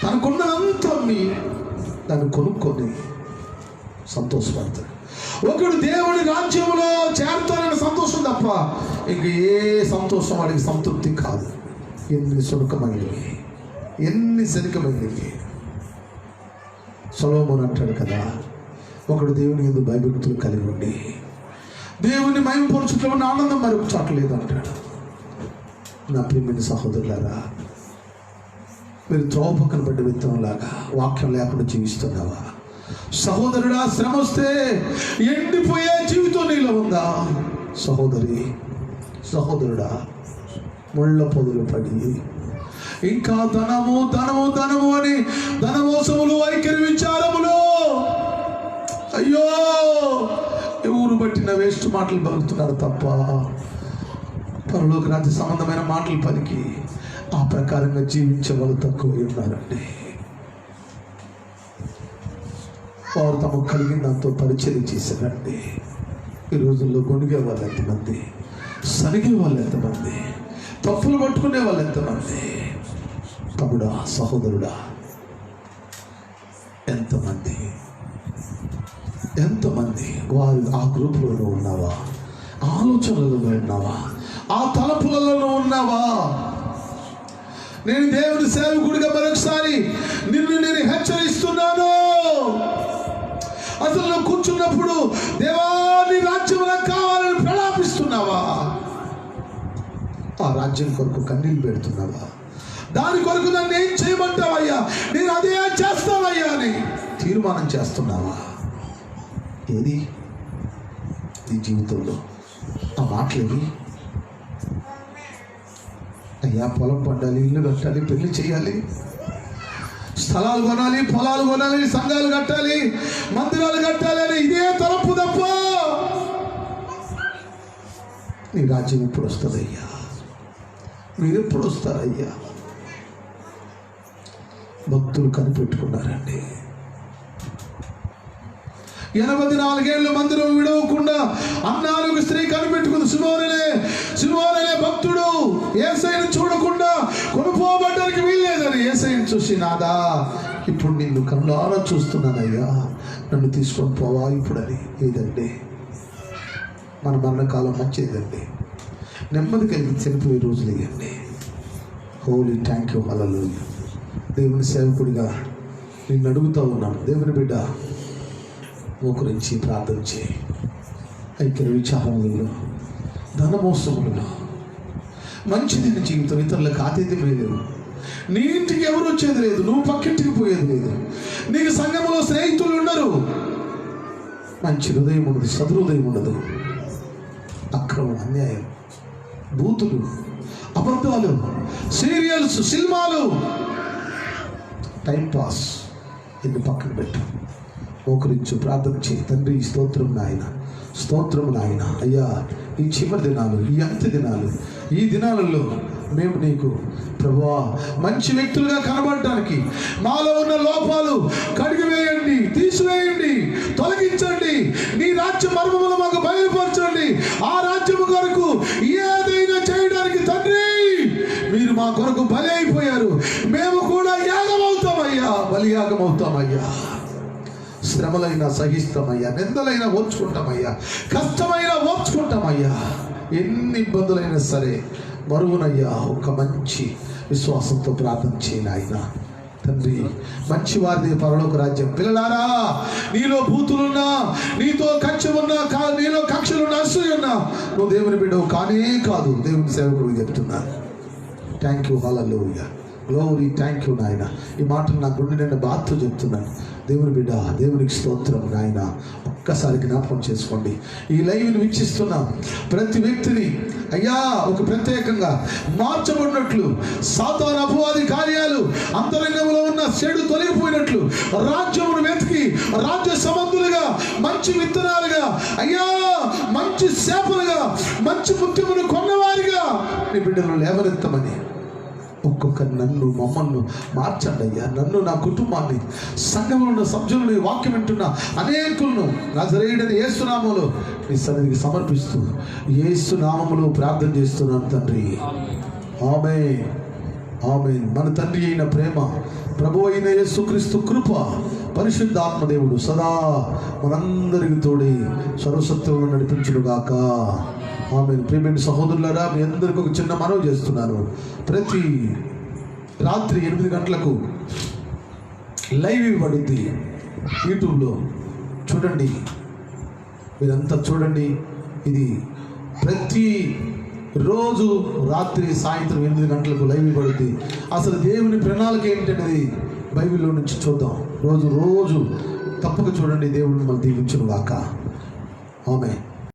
తనకున్నదంతా దాన్ని కొనుక్కొని సంతోషపడతాడు. ఒకడు దేవుడి రాజ్యంలో చేరుతానని సంతోషం తప్ప ఇంక ఏ సంతోషం వాడికి సంతృప్తి కాదు. ఎన్ని సునకమైనవి, ఎన్ని శనికమైనవి. సొలొమోను అంటాడు కదా, ఒకడు దేవుని యందు భయభక్తులు కలిగి ఉండి దేవుని మహిమపరచుటలో ఉన్న ఆనందం మరొక చోట లేదు అంటాడు. నా ప్రియమైన సహోదరులారా, మీరు త్రోవ పక్కన పడ్డ విత్తనంలాగా వాక్యం లేకుండా జీవిస్తున్నావా? సహోదరుడా, శ్రమ వస్తే ఎండిపోయే జీవితం నీలో ఉందా? సహోదరి, సహోదరుడా, ముళ్ళ పొదలు పడి ఇంకా ధనము ధనము ధనము అని ధనమోసములు, వైఖరి విచారములు, అయ్యో ఊరు పట్టిన వేస్ట్ మాటలు పలుకుతున్నారు తప్ప పరలోక రాజ్య సంబంధమైన మాటలు పలికి ఆ ప్రకారంగా జీవించే వాళ్ళు తక్కువ ఉన్నారండి. వారు తమకు కలిగిన దాంతో పరిచయం చేశారండి. ఈ రోజుల్లో గొనిగే వాళ్ళు ఎంతమంది, సరిగే వాళ్ళు ఎంతమంది, తప్పులు పట్టుకునే వాళ్ళు ఎంతమంది. తమ్ముడా, సహోదరుడా, ఎంతమంది ఎంతమంది వారు ఆ గ్రూపులలో ఉన్నావా? ఆలోచనలలో ఉన్నావా? ఆ తలపులలో ఉన్నావా? నేను దేవుని సేవకుడిగా మరొకసారి నిన్ను నేను హెచ్చరిస్తున్నాను. అసలు నువ్వు కూర్చున్నప్పుడు దేవాని రాజ్యం నాకు కావాలని ప్రలాపిస్తున్నావా? ఆ రాజ్యం కొరకు కన్నీళ్ళు పెడుతున్నావా? దాని కొరకు నన్ను ఏం చేయమంటావయ్యా, నేను అదే చేస్తానయ్యా అని తీర్మానం చేస్తున్నావా? ఏది ఈ జీవితంలో ఆ మాటలేవి? అయ్యా పొలం పండాలి, ఇల్లు కట్టాలి, పెళ్లి చేయాలి, స్థలాలు కొనాలి, పొలాలు కొనాలి, సంఘాలు కట్టాలి, మందిరాలు కట్టాలి అని ఇదే తలపు తప్ప నీ రాజ్యం ఎప్పుడు వస్తుందయ్యా? మీరు ఎప్పుడు వస్తారయ్యా? భక్తులు కనిపెట్టుకున్నారండి. 84 ఏళ్ళు మందిరం విడవకుండా అన్నాను ఒక స్త్రీ కనిపెట్టుకుంది. సిమోననే భక్తుడు యేసయ్యను చూడకుండా కొనుక్కోబడ్డానికి వీల్లేదని యేసయ్యను చూసి, నాదా ఇప్పుడు నిన్ను కళ్ళారా చూస్తున్నానయ్యా, నన్ను తీసుకొని పోవా ఇప్పుడని. ఏదండి మన మరణకాలం మంచిదండి, నెమ్మది కలిగి చనిపోయే రోజులు ఇవ్వండి. హోలీ థ్యాంక్ యూ హల్లెలూయా. దేవుని సేవకుడిగా నిన్ను అడుగుతూ ఉన్నాను, దేవుని బిడ్డ మోకరించి ప్రార్థన చేయి. ఐక్య విచారములలో, ధనమోసములలో మంచిది జీవితం, ఇతరులకు ఆతిథ్యం లేదు, నీ ఇంటికి ఎవరు వచ్చేది లేదు, నువ్వు పక్కింటికి పోయేది లేదు, నీకు సంఘంలో స్నేహితులు ఉండరు, మంచి హృదయం ఉండదు, సదృదయం ఉండదు, అక్రమం, అన్యాయం, బూతులు, అబద్ధాలు, సీరియల్స్, సినిమాలు, టైంపాస్, ఇన్ని పక్కన పెట్టు. మోకరించు, ప్రార్థన చేయి. తండ్రి స్తోత్రం నాయన, స్తోత్రం నాయన. అయ్యా ఈ చివరి దినాలు, ఈ అంత్య దినాలు, ఈ దినాలలో మేము నీకు ప్రభువా మంచి వ్యక్తులుగా కనబడటానికి మాలో ఉన్న లోపాలు కడిగివేయండి, తీసివేయండి, తొలగించండి. నీ రాజ్య మర్మములు మాకు బయలుపరచండి. ఆ రాజ్యము కొరకు ఏదైనా చేయడానికి తండ్రి మీరు మా కొరకు బలి అయిపోయారు, మేము కూడా యాగమవుతామయ్యా, బలియాగమవుతామయ్యా. శ్రమలైనా సహిస్తామయ్యా, నిందలైనా ఓర్చుకుంటామయ్యా, కష్టమైనా ఓర్చుకుంటామయ్యా. ఎన్ని ఇబ్బందులైనా సరే మరువునయ్యా ఒక మంచి విశ్వాసంతో ప్రార్థన చేయను ఆయన. తండ్రి మంచి వారిది పరలోక రాజ్యం. పిల్లలారా, నీలో భూతులున్నా, నీతో కక్ష ఉన్నా, నీలో కక్షలున్నా, అసూయున్నా, నువ్వు దేవుని బిడ్డవు కానే కాదు. దేవుని సేవకుడు చెప్తున్నాను. Thank you hallelujah, glory, thank you నాయన. ఈ మాటలు నా గుండె నిండా బాధతో చెప్తున్నాను. దేవుని బిడ్డ, దేవునికి స్తోత్రం నాయన. ఒక్కసారి జ్ఞాపకం చేసుకోండి. ఈ లైవ్ని వీక్షిస్తున్న ప్రతి వ్యక్తిని అయ్యా ఒక ప్రత్యేకంగా మార్చబడినట్లు, సాతాను అపవాది కార్యాలు అంతరంగంలో ఉన్న చెడు తొలగిపోయినట్లు, రాజ్యమును వెతికి రాజ్య సంబంధులుగా, మంచి విత్తనాలుగా, అయ్యా మంచి సేపలుగా, మంచి ముత్యమును కొన్నవారిగా నీ బిడ్డలు లేవనెత్తమని ఒక్కొక్క నన్ను, మమ్మల్ని మార్చండి అయ్యా. నన్ను, నా కుటుంబాన్ని, సంఘంలో ఉన్న సభ్యులను, వాక్యం వింటున్న అనేకులను నజరేయుడైన యేసు నామములో నీ సన్నిధికి సమర్పిస్తూ యేసు నామములో ప్రార్థన చేస్తున్నాను తండ్రి. ఆమేన్, ఆమేన్. మన తండ్రి అయిన ప్రేమ, ప్రభు అయిన యేసుక్రీస్తు కృప, పరిశుద్ధాత్మ దేవుడు సదా మనందరికి తోడి సర్వసత్యంలో నడిపించుడుగాక. ఆమేన్. ప్రియమైన సహోదరులారా, మీ అందరికీ ఒక చిన్న మనవి చేస్తున్నాను. ప్రతి రాత్రి 8 గంటలకు లైవ్ ఇవ్వబడుద్ది యూట్యూబ్లో. చూడండి, మీరంతా చూడండి. ఇది ప్రతి రోజు రాత్రి సాయంత్రం 8 గంటలకు లైవ్ ఇవ్వబడుద్ది. అసలు దేవుని ప్రణాళిక ఏంటనేది బైబిల్లో నుంచి చూద్దాం. రోజు తప్పక చూడండి. దేవుడు మిమ్మల్ని దీవించును గాక. ఆమేన్.